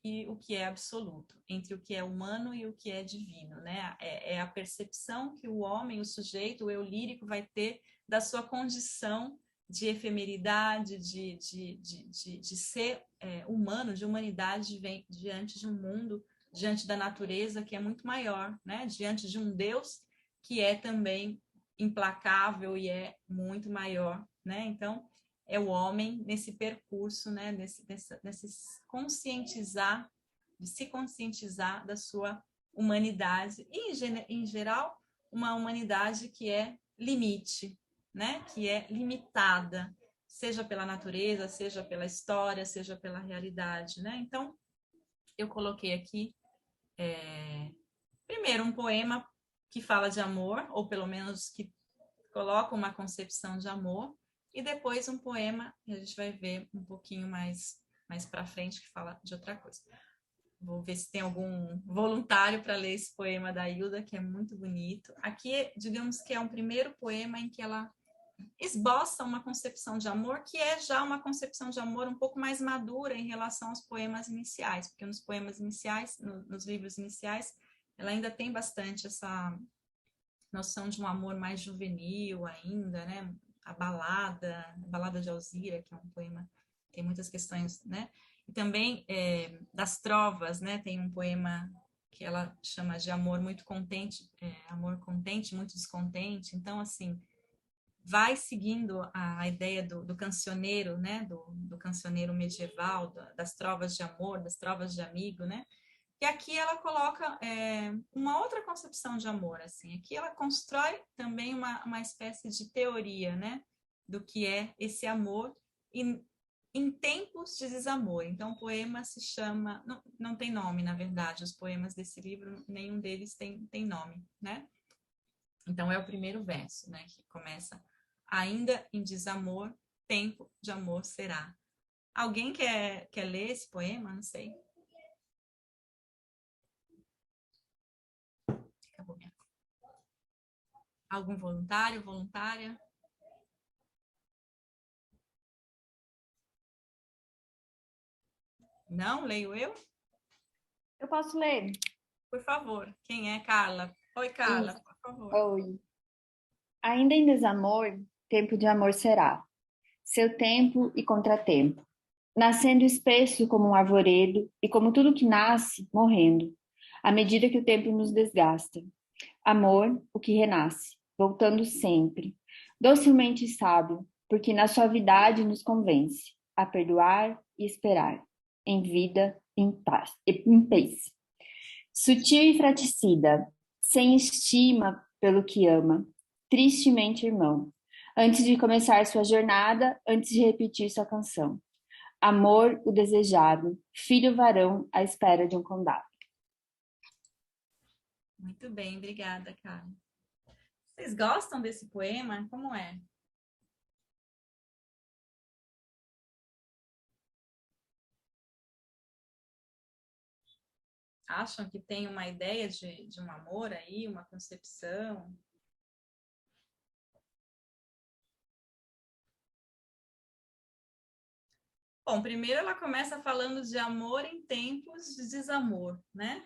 Speaker 1: e o que é absoluto, entre o que é humano e o que é divino, né? É a percepção que o homem, o sujeito, o eu lírico vai ter da sua condição de efemeridade, de ser humano, de humanidade diante de um mundo, diante da natureza que é muito maior, né? Diante de um Deus que é também implacável e é muito maior, né? Então, é o homem nesse percurso, né, nesse conscientizar, de se conscientizar da sua humanidade e, em geral, uma humanidade que é limite, né, que é limitada, seja pela natureza, seja pela história, seja pela realidade, né? Então, eu coloquei aqui, primeiro, um poema que fala de amor, ou pelo menos que coloca uma concepção de amor, e depois um poema que a gente vai ver um pouquinho mais para frente que fala de outra coisa. Vou ver se tem algum voluntário para ler esse poema da Hilda, que é muito bonito. Aqui, digamos que é um primeiro poema em que ela esboça uma concepção de amor, que é já uma concepção de amor um pouco mais madura em relação aos poemas iniciais, porque nos poemas iniciais, nos livros iniciais, ela ainda tem bastante essa noção de um amor mais juvenil ainda, né? A Balada de Alzira, que é um poema, tem muitas questões, né? E também das trovas, né? Tem um poema que ela chama de amor muito contente, amor contente, muito descontente. Então, assim, vai seguindo a ideia do cancioneiro, né? Do cancioneiro medieval, das trovas de amor, das trovas de amigo, né? E aqui ela coloca uma outra concepção de amor, assim. Aqui ela constrói também uma espécie de teoria, né? Do que é esse amor em tempos de desamor. Então, o poema se chama... Não tem nome, na verdade. Os poemas desse livro, nenhum deles tem nome, né? Então, é o primeiro verso, né? Que começa: ainda em desamor, tempo de amor será. Alguém quer ler esse poema? Não sei. Acabou minha. Algum voluntário, voluntária? Não? Leio eu?
Speaker 8: Eu posso ler?
Speaker 1: Por favor. Quem é? Carla. Oi, Carla,
Speaker 8: Isso.
Speaker 1: por favor.
Speaker 8: Oi. Ainda em desamor, tempo de amor será. Seu tempo e contratempo. Nascendo espesso como um arvoredo e como tudo que nasce, morrendo, à medida que o tempo nos desgasta. Amor, o que renasce, voltando sempre, docilmente sábio, porque na suavidade nos convence a perdoar e esperar, em vida, em paz, em paz. Sutil e fraticida, sem estima pelo que ama, tristemente irmão, antes de começar sua jornada, antes de repetir sua canção. Amor, o desejado, filho varão à espera de um condado.
Speaker 1: Muito bem, obrigada, Carla. Vocês gostam desse poema? Como é? Acham que tem uma ideia de um amor aí, uma concepção? Bom, primeiro ela começa falando de amor em tempos de desamor, né?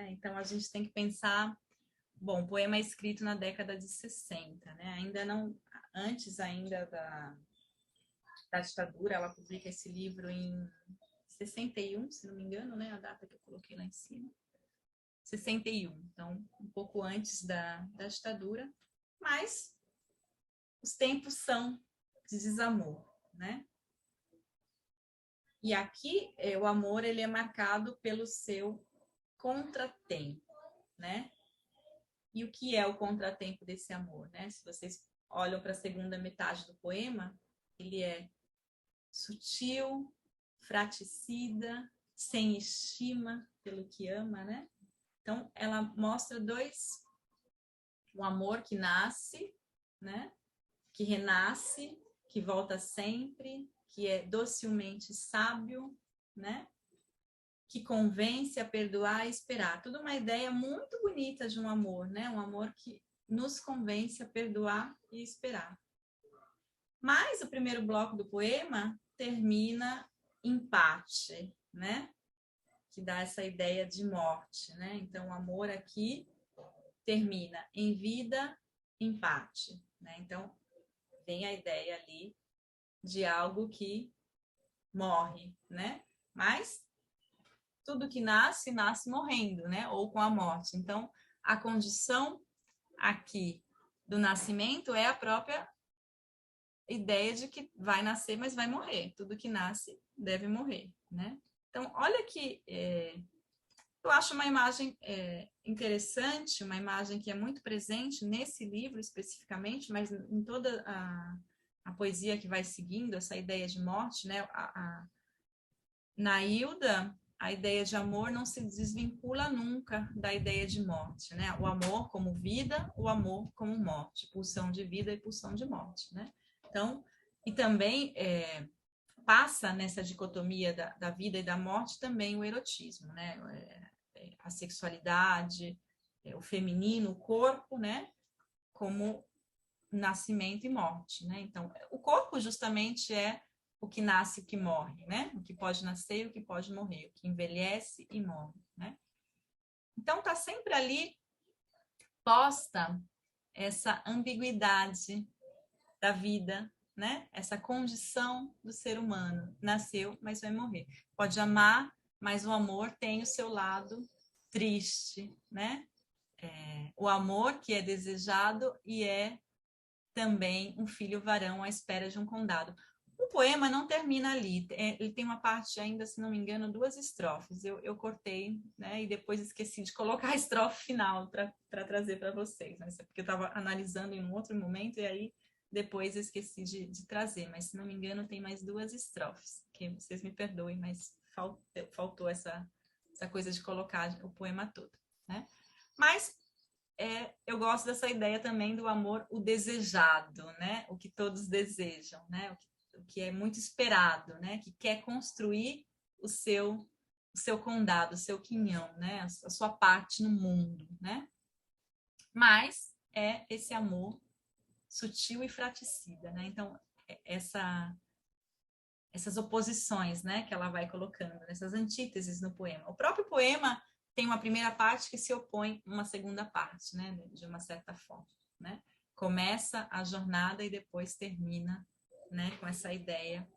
Speaker 1: Então a gente tem que pensar, bom, o poema é escrito na década de 60, né? Ainda não, antes ainda da ditadura, ela publica esse livro em 61, se não me engano, né? A data que eu coloquei lá em cima. 61, então um pouco antes da ditadura, mas os tempos são de desamor, né? E aqui o amor ele é marcado pelo seu contratempo, né? E o que é o contratempo desse amor, né? Se vocês olham para a segunda metade do poema, ele é sutil, fraticida, sem estima pelo que ama, né? Então, ela mostra o amor que nasce, né? Que renasce, que volta sempre, que é docilmente sábio, né? Que convence a perdoar e esperar. Tudo uma ideia muito bonita de um amor, né? Um amor que nos convence a perdoar e esperar. Mas o primeiro bloco do poema termina empate, né? Que dá essa ideia de morte, né? Então, o amor aqui termina em vida, empate, né? Então, vem a ideia ali de algo que morre, né? Mas tudo que nasce, nasce morrendo, né? Ou com a morte. Então, a condição aqui do nascimento é a própria ideia de que vai nascer, mas vai morrer. Tudo que nasce deve morrer, né? Então, olha que eu acho uma imagem interessante, uma imagem que é muito presente nesse livro especificamente, mas em toda a poesia que vai seguindo, essa ideia de morte, né? Na Hilda, a ideia de amor não se desvincula nunca da ideia de morte, né? O amor como vida, o amor como morte, pulsão de vida e pulsão de morte, né? Então, e também passa nessa dicotomia da vida e da morte também o erotismo, né? A sexualidade, o feminino, o corpo, né? Como nascimento e morte, né? Então, o corpo justamente é o que nasce e o que morre, né? O que pode nascer e o que pode morrer, o que envelhece e morre, né? Então, tá sempre ali posta essa ambiguidade da vida, né? Essa condição do ser humano. Nasceu, mas vai morrer. Pode amar, mas o amor tem o seu lado triste, né? O amor que é desejado e é também um filho varão à espera de um condado. O poema não termina ali, ele tem uma parte ainda, se não me engano, 2 estrofes. Eu cortei, né, e depois esqueci de colocar a estrofe final para trazer para vocês, mas é porque eu estava analisando em um outro momento e aí depois eu esqueci de trazer, mas se não me engano tem mais 2 estrofes, que vocês me perdoem, mas faltou essa coisa de colocar o poema todo, né? Mas eu gosto dessa ideia também do amor, o desejado, né? O que todos desejam, né? O que é muito esperado, né? Que quer construir o seu condado, o seu quinhão, né? A sua parte no mundo, né? Mas é esse amor sutil e fraticida, né? Então, essas oposições, né? Que ela vai colocando, essas antíteses no poema. O próprio poema tem uma primeira parte que se opõe a uma segunda parte, né? De uma certa forma, né? Começa a jornada e depois termina, né? Com essa ideia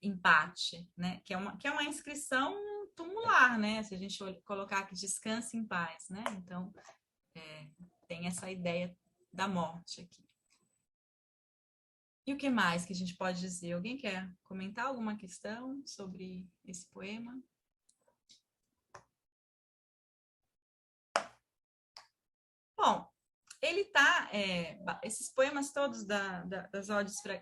Speaker 1: empate, né? Que é uma inscrição tumular, né? Se a gente colocar que descanse em paz, né? Então, tem essa ideia da morte aqui. E o que mais que a gente pode dizer? Alguém quer comentar alguma questão sobre esse poema? Bom, ele tá, esses poemas todos das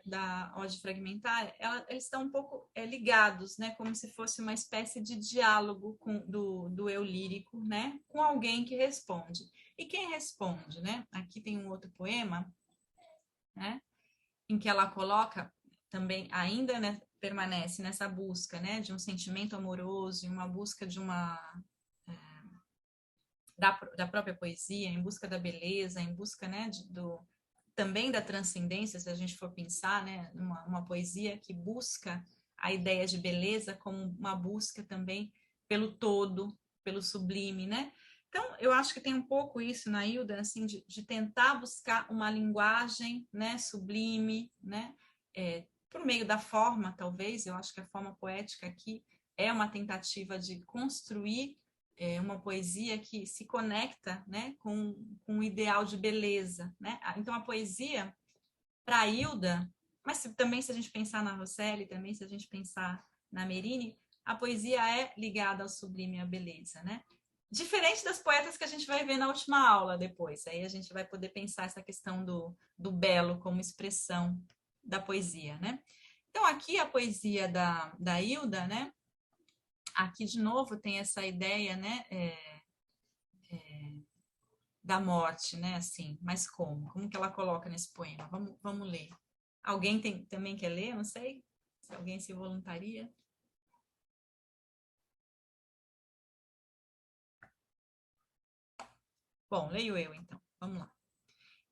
Speaker 1: da Ode Fragmentar, eles estão um pouco ligados, né, como se fosse uma espécie de diálogo do eu lírico, né, com alguém que responde. E quem responde, né? Aqui tem um outro poema, né, em que ela coloca também, ainda, né, permanece nessa busca, né, de um sentimento amoroso, e uma busca de da própria poesia, em busca da beleza, em busca, né, também da transcendência, se a gente for pensar, né, uma poesia que busca a ideia de beleza como uma busca também pelo todo, pelo sublime, né? Então, eu acho que tem um pouco isso na Hilda, assim, de tentar buscar uma linguagem, né, sublime, né, por meio da forma, talvez. Eu acho que a forma poética aqui é uma tentativa de construir uma poesia que se conecta, né, com um ideal de beleza, né? Então a poesia para a Hilda, mas também se a gente pensar na Rosselli, também se a gente pensar na Merini, a poesia é ligada ao sublime e à beleza, né? Diferente das poetas que a gente vai ver na última aula depois, aí a gente vai poder pensar essa questão do belo como expressão da poesia, né? Então aqui a poesia da Hilda, né? Aqui, de novo, tem essa ideia, né, da morte, né, assim, mas como? Como que ela coloca nesse poema? Vamos ler. Alguém também quer ler? Não sei se alguém se voluntaria. Bom, leio eu, então. Vamos lá.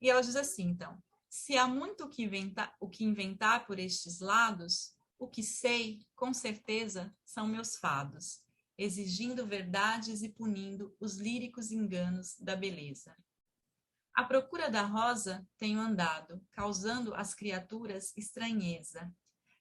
Speaker 1: E ela diz assim, então: se há muito o que inventar por estes lados, o que sei, com certeza, são meus fados, exigindo verdades e punindo os líricos enganos da beleza. À procura da rosa tenho andado, causando às criaturas estranheza.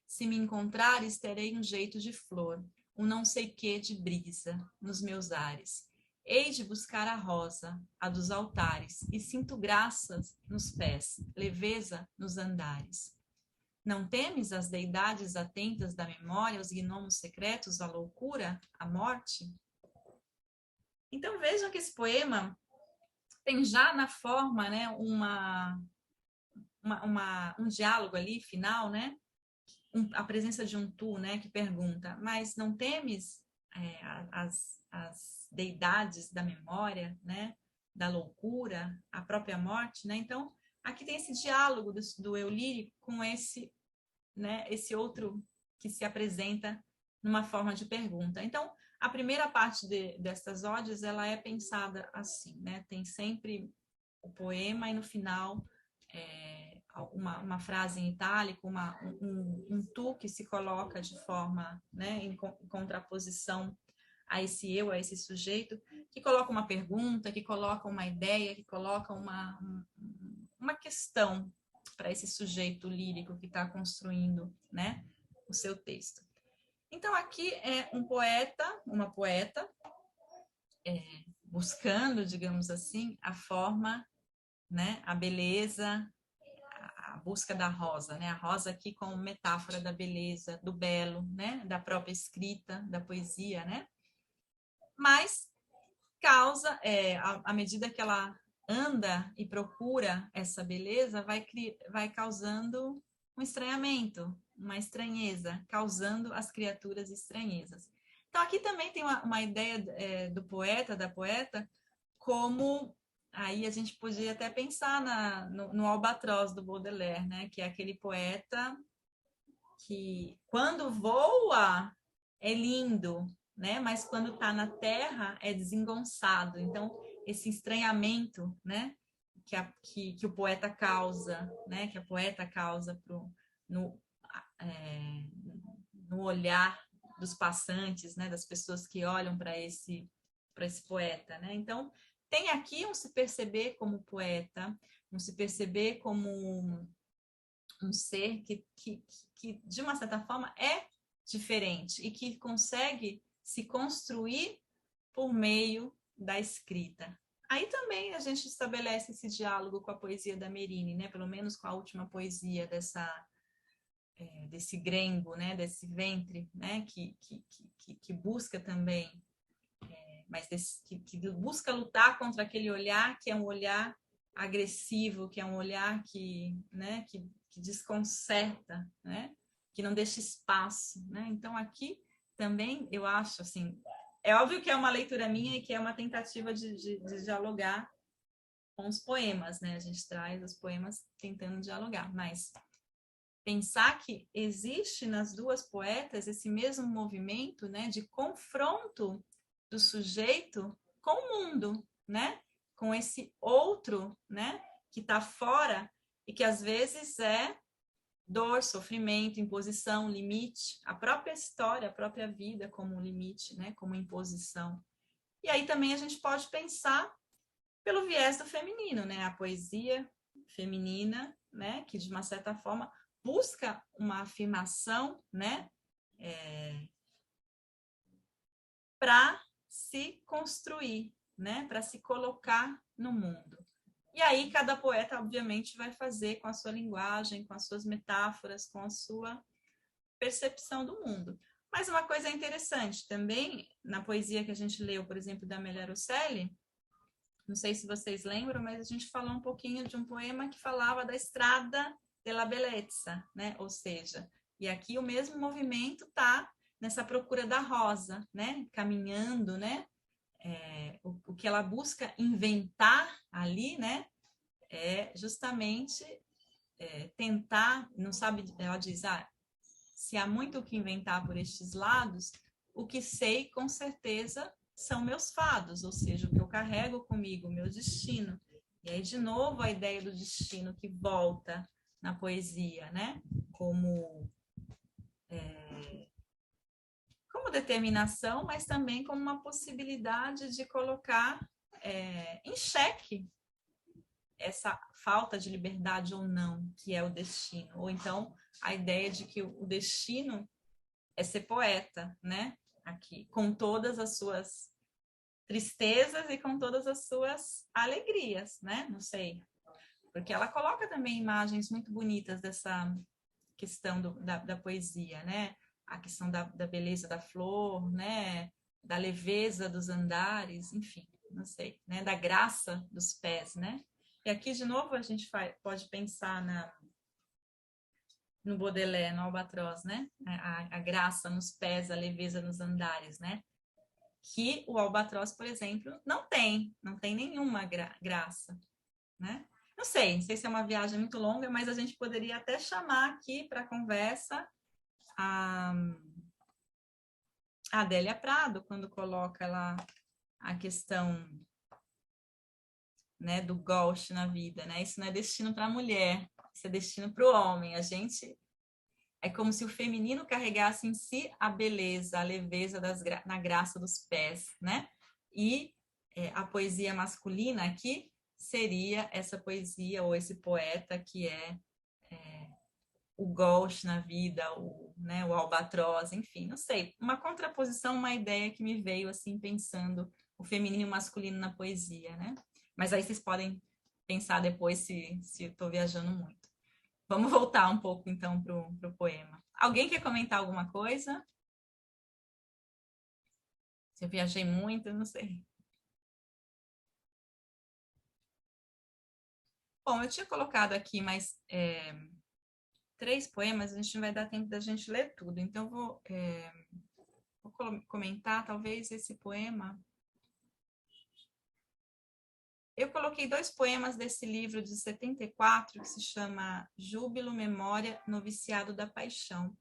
Speaker 1: Se me encontrares, terei um jeito de flor, um não sei quê de brisa, nos meus ares. Hei de buscar a rosa, a dos altares, e sinto graças nos pés, leveza nos andares. Não temes as deidades atentas da memória, os gnomos secretos, a loucura, a morte? Então vejam que esse poema tem já na forma, né, um diálogo ali final, né, a presença de um tu, né, que pergunta: mas não temes as deidades da memória, né, da loucura, a própria morte, né? Então aqui tem esse diálogo do eu lírico com esse, né, esse outro que se apresenta numa forma de pergunta. Então, a primeira parte dessas odes, ela é pensada assim, né? Tem sempre o poema e no final uma frase em itálico, um tu que se coloca de forma, né, em contraposição a esse eu, a esse sujeito, que coloca uma pergunta, que coloca uma ideia, que coloca uma questão para esse sujeito lírico que está construindo, né, o seu texto. Então, aqui é um poeta, uma poeta, buscando, digamos assim, a forma, né, a beleza, a busca da rosa, né, a rosa aqui como metáfora da beleza, do belo, né, da própria escrita, da poesia, né, mas causa, à medida que ela anda e procura essa beleza, vai causando um estranhamento, uma estranheza, causando às criaturas estranhezas. Então, aqui também tem uma ideia do poeta, da poeta, como aí a gente podia até pensar no Albatroz do Baudelaire, né? Que é aquele poeta que, quando voa, é lindo, né? Mas quando está na terra, é desengonçado. Então, esse estranhamento, né? Que o poeta causa, né? Que a poeta causa no olhar dos passantes, né? Das pessoas que olham para esse poeta, né? Então, tem aqui um se perceber como poeta, um se perceber como um ser que, de uma certa forma, é diferente e que consegue se construir por meio da escrita. Aí também a gente estabelece esse diálogo com a poesia da Merini, né? Pelo menos com a última poesia desse Grembo, né? Desse ventre, né? Que busca também, mas que busca lutar contra aquele olhar que é um olhar agressivo, que é um olhar né? que desconcerta, né? Que não deixa espaço, né? Então aqui também eu acho assim, é óbvio que é uma leitura minha e que é uma tentativa de dialogar com os poemas, né? A gente traz os poemas tentando dialogar, mas pensar que existe nas duas poetas esse mesmo movimento, né? De confronto do sujeito com o mundo, né? Com esse outro, né? Que está fora e que às vezes é dor, sofrimento, imposição, limite, a própria história, a própria vida como um limite, né? Como imposição. E aí também a gente pode pensar pelo viés do feminino, né? A poesia feminina, né? Que de uma certa forma busca uma afirmação, né? Para se construir, né? Para se colocar no mundo. E aí cada poeta, obviamente, vai fazer com a sua linguagem, com as suas metáforas, com a sua percepção do mundo. Mas uma coisa interessante também, na poesia que a gente leu, por exemplo, da Amélia Ruselli, não sei se vocês lembram, mas a gente falou um pouquinho de um poema que falava da estrada della bellezza, né? Ou seja, e aqui o mesmo movimento está nessa procura da rosa, né? Caminhando, né? O que ela busca inventar ali, né? É justamente tentar, não sabe, ela diz, se há muito o que inventar por estes lados, o que sei com certeza são meus fados, ou seja, o que eu carrego comigo, o meu destino. E aí, de novo, a ideia do destino que volta na poesia, né? Como determinação, mas também como uma possibilidade de colocar em xeque essa falta de liberdade ou não, que é o destino. Ou então, a ideia de que o destino é ser poeta, né? Aqui, com todas as suas tristezas e com todas as suas alegrias, né? Não sei. Porque ela coloca também imagens muito bonitas dessa questão da poesia, né? A questão da beleza da flor, né? Da leveza dos andares, enfim, não sei, né? Da graça dos pés, né? E aqui, de novo, a gente pode pensar no Baudelaire, no Albatroz, né? A graça nos pés, a leveza nos andares, né? Que o Albatroz, por exemplo, não tem nenhuma graça, né? Não sei se é uma viagem muito longa, mas a gente poderia até chamar aqui para a conversa a Adélia Prado, quando coloca lá a questão, né, do gauche na vida, né? Isso não é destino para a mulher, isso é destino para o homem. A gente é como se o feminino carregasse em si a beleza, a leveza na graça dos pés, né? E a poesia masculina aqui seria essa poesia ou esse poeta que é o ghost na vida, o albatroz, enfim, não sei. Uma contraposição, uma ideia que me veio assim pensando o feminino e o masculino na poesia, né? Mas aí vocês podem pensar depois se eu estou viajando muito. Vamos voltar um pouco então pro poema. Alguém quer comentar alguma coisa? Se eu viajei muito, eu não sei. Bom, eu tinha colocado aqui mais 3 poemas, a gente não vai dar tempo da gente ler tudo, então vou comentar talvez esse poema. Eu coloquei 2 poemas desse livro de 74, que se chama Júbilo, Memória, Noviciado da Paixão,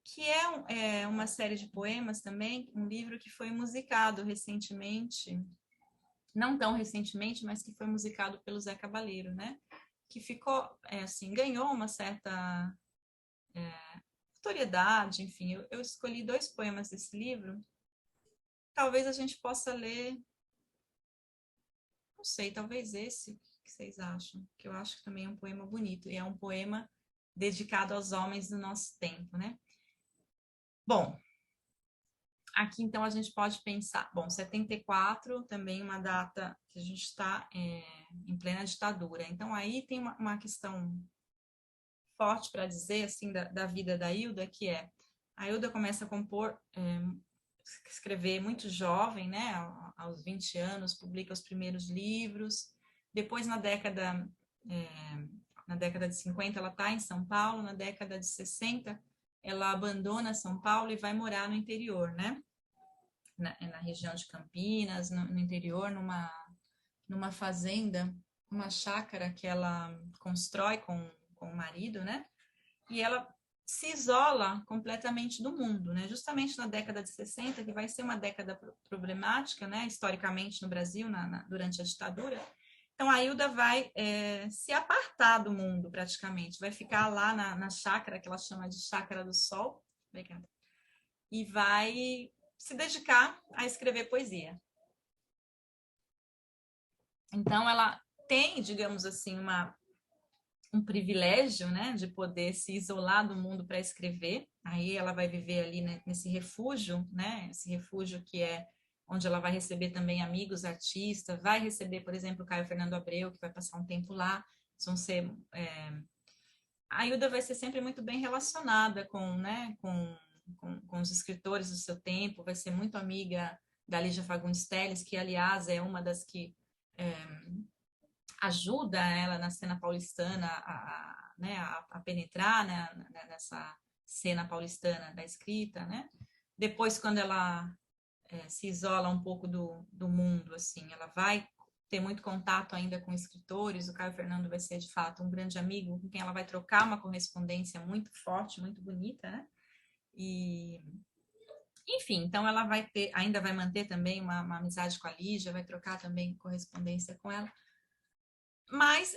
Speaker 1: que é uma série de poemas também, um livro que foi musicado recentemente, não tão recentemente, mas que foi musicado pelo Zé Cabaleiro, né? Que ficou, assim, ganhou uma certa notoriedade, enfim. Eu escolhi 2 poemas desse livro. Talvez a gente possa ler, não sei, talvez esse, o que vocês acham? Que eu acho que também é um poema bonito, e é um poema dedicado aos homens do nosso tempo, né? Bom, aqui então a gente pode pensar, bom, 74 também uma data que a gente está em plena ditadura, então aí tem uma questão forte para dizer, assim, da vida da Hilda, que a Hilda começa a compor, escrever muito jovem, né, aos 20 anos, publica os primeiros livros, depois na década de 50 ela está em São Paulo, na década de 60 ela abandona São Paulo e vai morar no interior, né, na região de Campinas, no interior, numa fazenda, uma chácara que ela constrói com o marido, né, e ela se isola completamente do mundo, né? Justamente na década de 60, que vai ser uma década problemática, né? Historicamente no Brasil, durante a ditadura. Então, a Hilda vai se apartar do mundo, praticamente. Vai ficar lá na chácara, que ela chama de Chácara do Sol, e vai se dedicar a escrever poesia. Então, ela tem, digamos assim, um privilégio, né, de poder se isolar do mundo para escrever. Aí ela vai viver ali, né, nesse refúgio, né, esse refúgio que é onde ela vai receber também amigos, artistas, vai receber, por exemplo, o Caio Fernando Abreu, que vai passar um tempo lá. A Hilda vai ser sempre muito bem relacionada com os escritores do seu tempo, vai ser muito amiga da Lígia Fagundes Telles, que, aliás, é uma das que ajuda ela na cena paulistana a penetrar, né, nessa cena paulistana da escrita, né? Depois, quando ela se isola um pouco do mundo, assim, ela vai ter muito contato ainda com escritores. O Caio Fernando vai ser, de fato, um grande amigo com quem ela vai trocar uma correspondência muito forte, muito bonita, né? E, enfim, então ela ainda vai manter também uma amizade com a Lígia, vai trocar também correspondência com ela. Mas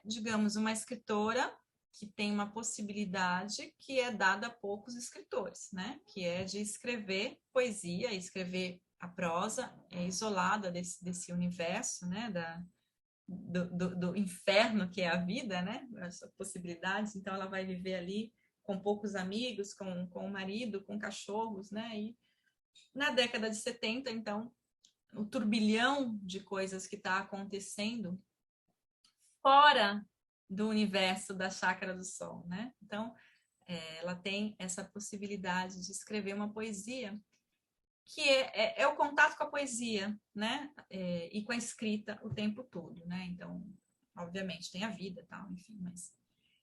Speaker 1: digamos, uma escritora que tem uma possibilidade que é dada a poucos escritores, né? Que é de escrever poesia, escrever a prosa, isolada desse universo, né? Do inferno que é a vida, né? Essas possibilidades. Então, ela vai viver ali com poucos amigos, com o marido, com cachorros, né? E na década de 70, então, o turbilhão de coisas que está acontecendo fora do universo da Chácara do Sol, né? Então, ela tem essa possibilidade de escrever uma poesia que é o contato com a poesia, né? E com a escrita o tempo todo, né? Então, obviamente, tem a vida e tal, enfim, mas...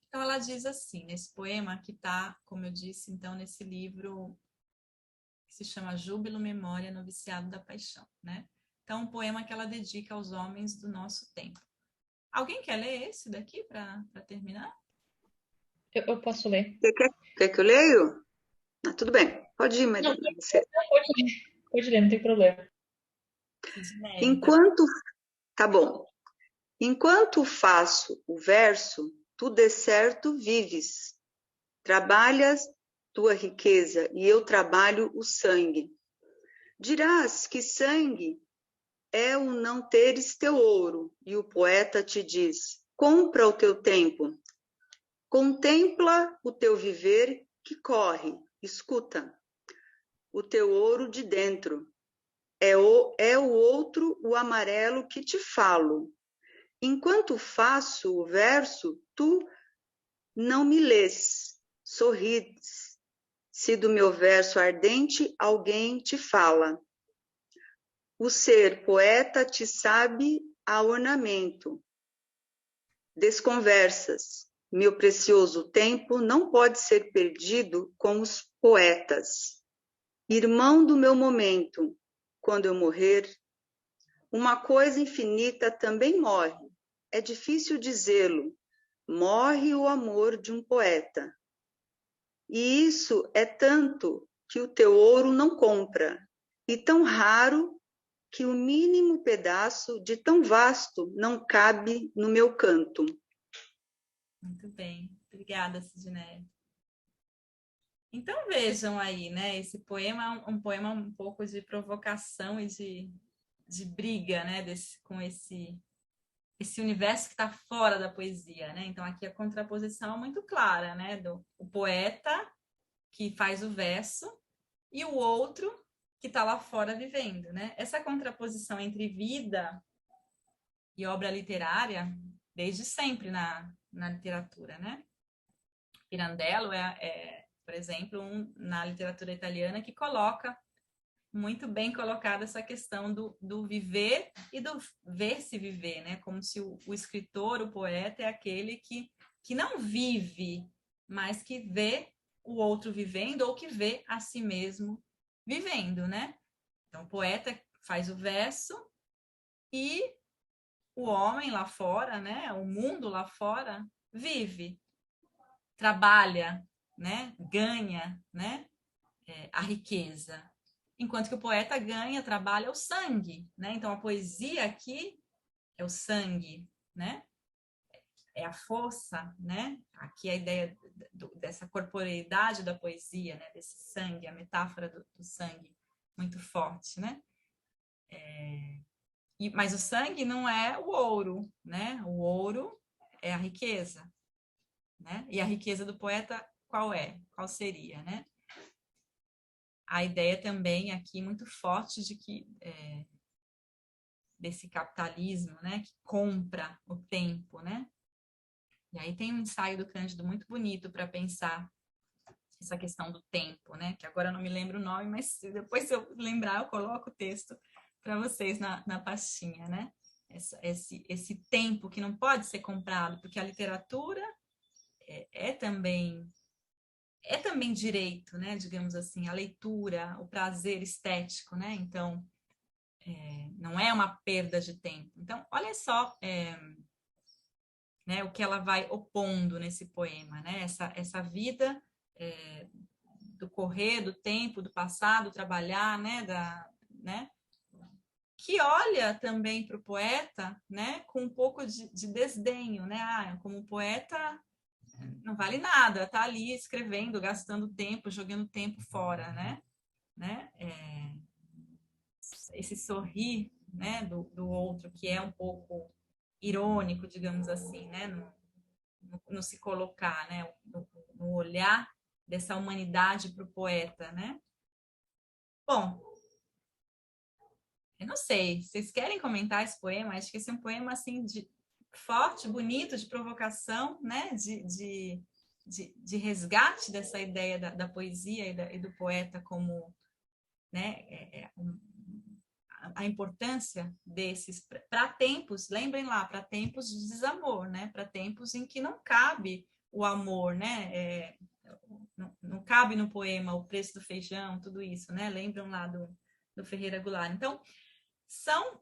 Speaker 1: Então, ela diz assim, nesse poema que está, como eu disse, então, nesse livro que se chama Júbilo, Memória, Noviciado da Paixão, né? Então, um poema que ela dedica aos homens do nosso tempo. Alguém quer ler esse daqui para terminar?
Speaker 2: Eu posso ler.
Speaker 9: Quer que eu leio? Tudo bem. Pode ir, Maria.
Speaker 2: Pode ler, não tem problema.
Speaker 9: Tá bom. Enquanto faço o verso, tu de certo vives. Trabalhas tua riqueza e eu trabalho o sangue. Dirás que sangue é o não teres teu ouro. E o poeta te diz: compra o teu tempo. Contempla o teu viver que corre. Escuta, o teu ouro de dentro. É o outro, o amarelo que te falo. Enquanto faço o verso, tu não me lês, sorris. Se do meu verso ardente alguém te fala. O ser poeta te sabe a ornamento. Desconversas, meu precioso tempo não pode ser perdido com os poetas. Irmão do meu momento, quando eu morrer, uma coisa infinita também morre. É difícil dizê-lo. Morre o amor de um poeta. E isso é tanto que o teu ouro não compra, e tão raro que o mínimo pedaço de tão vasto não cabe no meu canto.
Speaker 1: Muito bem. Obrigada, Sidneia. Então vejam aí, né? Esse poema é um poema um pouco de provocação e de briga, né? Com esse universo que está fora da poesia, né? Então aqui a contraposição é muito clara, né? O poeta que faz o verso e o outro que está lá fora vivendo, né? Essa contraposição entre vida e obra literária, desde sempre na literatura, né? Pirandello por exemplo, na literatura italiana que coloca muito bem colocada essa questão do viver e do ver-se viver, né? Como se o escritor, o poeta, é aquele que não vive, mas que vê o outro vivendo ou que vê a si mesmo vivendo, né? Então, o poeta faz o verso e o homem lá fora, né? O mundo lá fora vive, trabalha, né? Ganha, né? A riqueza. Enquanto que o poeta ganha, trabalha o sangue, né? Então a poesia aqui é o sangue, né? É a força, né? Aqui a ideia dessa corporeidade da poesia, né? Desse sangue, a metáfora do sangue muito forte, né? Mas o sangue não é o ouro, né? O ouro é a riqueza, né? E a riqueza do poeta qual é? Qual seria, né? A ideia também aqui muito forte de que desse capitalismo, né, que compra o tempo, né? E aí tem um ensaio do Cândido muito bonito para pensar essa questão do tempo, né? Que agora eu não me lembro o nome, mas depois se eu lembrar eu coloco o texto para vocês na pastinha, né? Esse tempo que não pode ser comprado, porque a literatura é também direito, né? Digamos assim, a leitura, o prazer estético, né? Então, não é uma perda de tempo. Então, olha só né, o que ela vai opondo nesse poema, né? Essa vida do correr, do tempo, do passado, trabalhar, né? Que olha também para o poeta, né? Com um pouco de desdenho, né? Como poeta não vale nada, tá ali escrevendo, gastando tempo, jogando tempo fora, né? Esse sorrir, né, do outro, que é um pouco irônico, digamos assim, né, no se colocar, né, no olhar dessa humanidade para o poeta, né. Bom, eu não sei, vocês querem comentar esse poema? Acho que esse é um poema, assim, forte, bonito, de provocação, né, de resgate dessa ideia da poesia e do poeta como, né, a importância desses para tempos, lembrem lá, para tempos de desamor, né? Para tempos em que não cabe o amor, né? Não cabe no poema o preço do feijão, tudo isso, né? Lembram lá do Ferreira Goulart. Então, são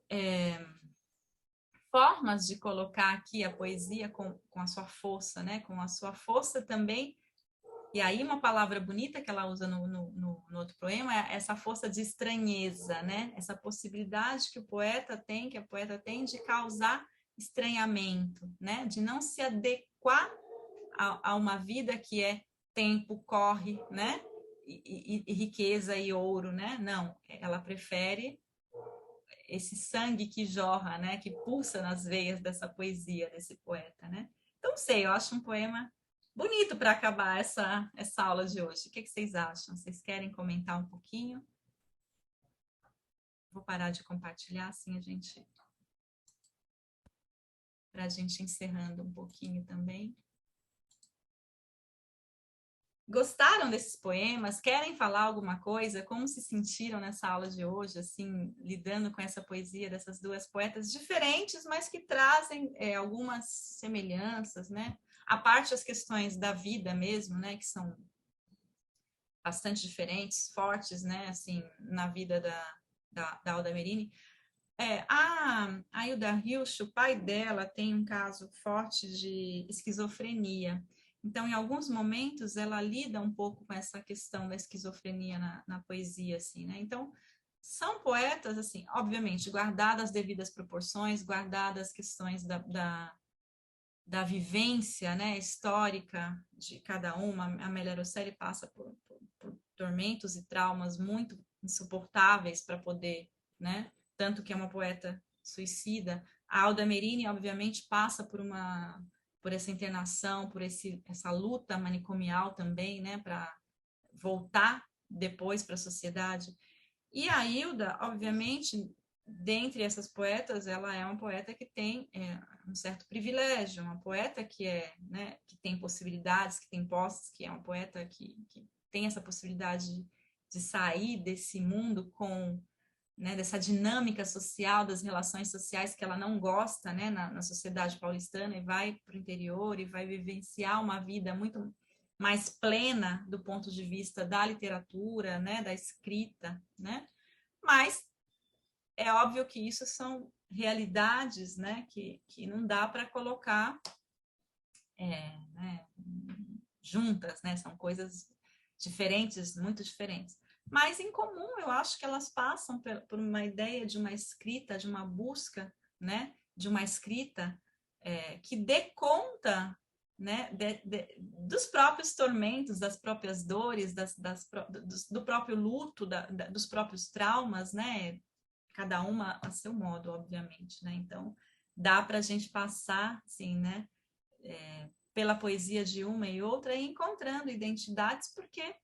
Speaker 1: formas de colocar aqui a poesia com a sua força, né? Com a sua força também. E aí uma palavra bonita que ela usa no outro poema é essa força de estranheza, né? Essa possibilidade que a poeta tem de causar estranhamento, né? De não se adequar a uma vida que é tempo, corre, né? E riqueza e ouro, né? Não, ela prefere esse sangue que jorra, né? Que pulsa nas veias dessa poesia, desse poeta, né? Então, não sei, eu acho um poema bonito para acabar essa aula de hoje. O que vocês acham? Vocês querem comentar um pouquinho? Vou parar de compartilhar, assim para a gente encerrando um pouquinho também. Gostaram desses poemas? Querem falar alguma coisa? Como se sentiram nessa aula de hoje, assim, lidando com essa poesia dessas duas poetas diferentes, mas que trazem algumas semelhanças, né? A parte as questões da vida mesmo, né? Que são bastante diferentes, fortes, né? Assim, na vida da Alda Merini. A Hilda Hilsch, o pai dela tem um caso forte de esquizofrenia. Então, em alguns momentos, ela lida um pouco com essa questão da esquizofrenia na poesia, assim, né? Então, são poetas, assim, obviamente, guardadas as devidas proporções, guardadas as questões da vivência, né, histórica de cada uma. A Amélia Rosselli passa por tormentos e traumas muito insuportáveis para poder, né? Tanto que é uma poeta suicida. A Alda Merini, obviamente, passa por essa internação, por essa luta manicomial também, né, para voltar depois para a sociedade. E a Hilda, obviamente, dentre essas poetas, ela é uma poeta que tem um certo privilégio, uma poeta que né, que tem possibilidades, que tem posses, que é uma poeta que tem essa possibilidade de sair desse mundo com, né, dessa dinâmica social, das relações sociais que ela não gosta, né, na sociedade paulistana, e vai para o interior e vai vivenciar uma vida muito mais plena do ponto de vista da literatura, né, da escrita, né? Mas é óbvio que isso são realidades, né, que não dá para colocar né, juntas, né? São coisas diferentes, muito diferentes. Mas, em comum, eu acho que elas passam por uma ideia de uma escrita, de uma busca, né? De uma escrita que dê conta, né? Dos próprios tormentos, das próprias dores, do próprio luto, dos próprios traumas, né? Cada uma a seu modo, obviamente, né? Então, dá para a gente passar, assim, né? Pela poesia de uma e outra e encontrando identidades, porque,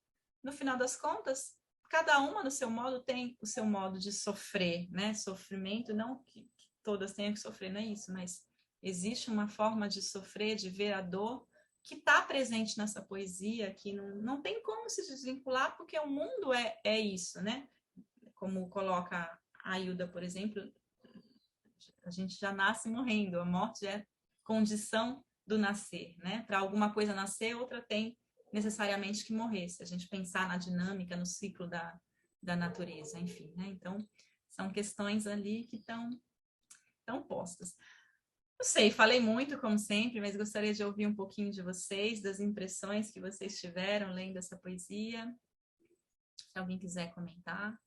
Speaker 1: no final das contas, cada uma no seu modo tem o seu modo de sofrer, né? Sofrimento, não que todas tenham que sofrer, não é isso, mas existe uma forma de sofrer, de ver a dor, que está presente nessa poesia, que não tem como se desvincular, porque o mundo é isso, né? Como coloca a Hilda, por exemplo, a gente já nasce morrendo, a morte é condição do nascer, né? Para alguma coisa nascer, outra tem necessariamente que morrer, se a gente pensar na dinâmica, no ciclo da natureza, enfim, né? Então, são questões ali que estão postas. Não sei, falei muito, como sempre, mas gostaria de ouvir um pouquinho de vocês, das impressões que vocês tiveram lendo essa poesia. Se alguém quiser comentar.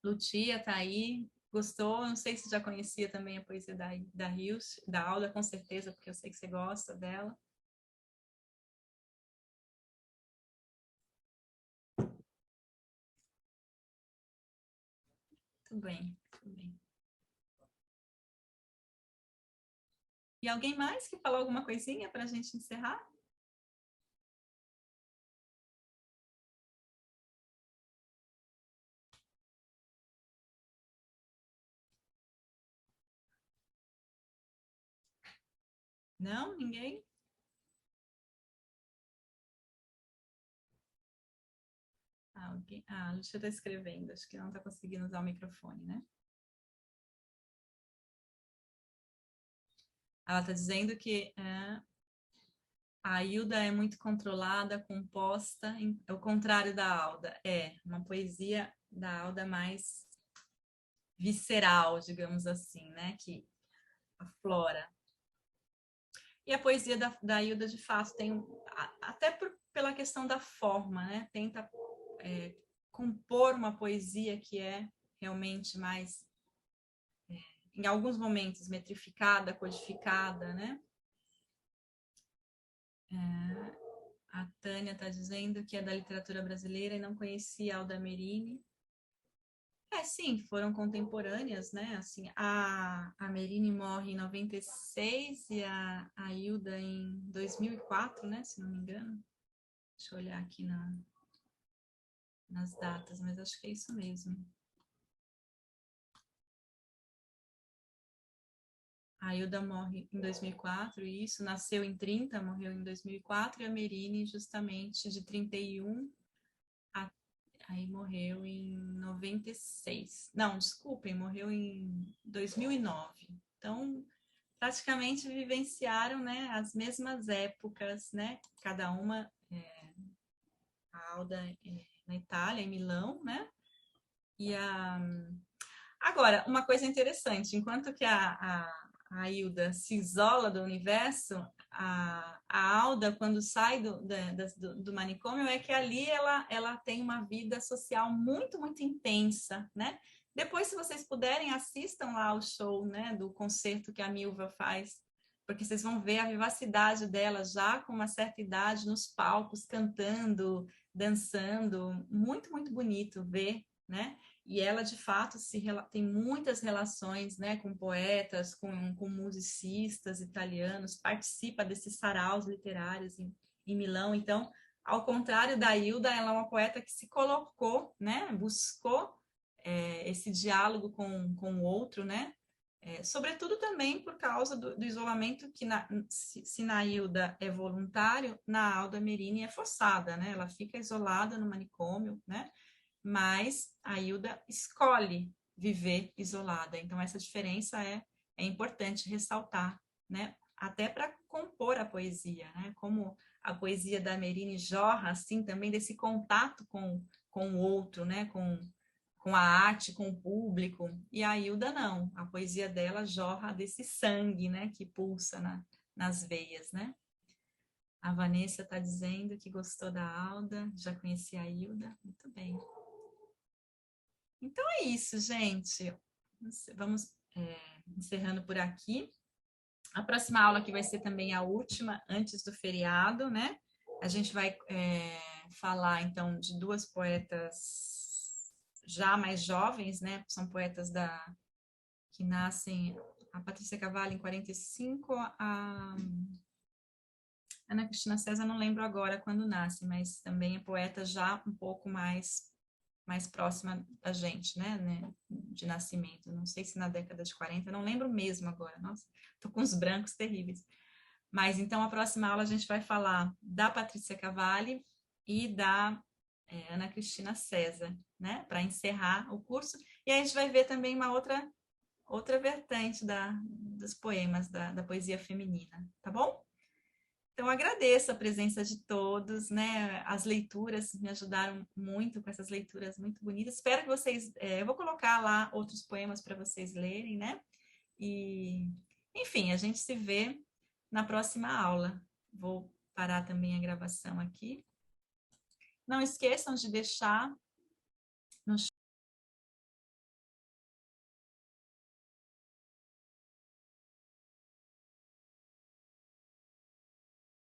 Speaker 1: Lutia tá aí, gostou? Não sei se já conhecia também a poesia da Hilsch, da Alda, com certeza, porque eu sei que você gosta dela. Tudo bem, tudo bem. E alguém mais que falou alguma coisinha para a gente encerrar? Não? Ninguém? A Lucia está escrevendo, acho que não está conseguindo usar o microfone, né? Ela está dizendo que a Hilda é muito controlada, composta, é o contrário da Alda. É uma poesia da Alda mais visceral, digamos assim, né? Que aflora. E a poesia da Hilda, de fato, tem, até pela questão da forma, né? Tenta compor uma poesia que é realmente mais, em alguns momentos, metrificada, codificada, né? A Tânia está dizendo que é da literatura brasileira e não conhecia Alda Merini. Sim, foram contemporâneas, né? Assim, a Merini morre em 96 e a Hilda em 2004, né? Se não me engano. Deixa eu olhar aqui nas datas, mas acho que é isso mesmo. A Hilda morre em 2004, e isso, nasceu em 30, morreu em 2004, e a Merini justamente de 31, aí morreu em 96. Não, desculpem, morreu em 2009. Então, praticamente vivenciaram, né, as mesmas épocas, né, cada uma, a Alda na Itália, em Milão, né, e Agora, uma coisa interessante, enquanto que a Hilda se isola do universo, a Alda, quando sai do manicômio, é que ali ela tem uma vida social muito, muito intensa, né? Depois, se vocês puderem, assistam lá ao show, né, do concerto que a Milva faz, porque vocês vão ver a vivacidade dela já com uma certa idade nos palcos, cantando, dançando, muito, muito bonito ver, né? E ela, de fato, tem muitas relações, né, com poetas, com musicistas italianos, participa desses saraus literários em Milão. Então, ao contrário da Hilda, ela é uma poeta que se colocou, né, buscou esse diálogo com o outro, né, sobretudo também por causa do isolamento que, se na Hilda é voluntário, na Alda Merini é forçada, né, ela fica isolada no manicômio, né, mas a Hilda escolhe viver isolada. Então, essa diferença é importante ressaltar, né? Até para compor a poesia, né? Como a poesia da Merini jorra, assim, também desse contato com o outro, né? Com a arte, com o público. E a Hilda não. A poesia dela jorra desse sangue, né? Que pulsa nas veias, né? A Vanessa está dizendo que gostou da Alda, já conhecia a Hilda. Muito bem. Então é isso, gente. Vamos encerrando por aqui. A próxima aula que vai ser também a última, antes do feriado, né? A gente vai falar, então, de duas poetas já mais jovens, né? São poetas que nascem, a Patrícia Cavalli em 45, a Ana Cristina César, não lembro agora quando nasce, mas também é poeta já um pouco mais próxima da gente, né, de nascimento. Não sei se na década de 40, não lembro mesmo agora. Nossa, tô com os brancos terríveis. Mas então a próxima aula a gente vai falar da Patrícia Cavalli e da Ana Cristina César, né, para encerrar o curso. E aí a gente vai ver também uma outra vertente dos poemas da poesia feminina, tá bom? Então, agradeço a presença de todos, né? As leituras me ajudaram muito com essas leituras muito bonitas. Espero que vocês... eu vou colocar lá outros poemas para vocês lerem, né? E, enfim, a gente se vê na próxima aula. Vou parar também a gravação aqui. Não esqueçam de deixar no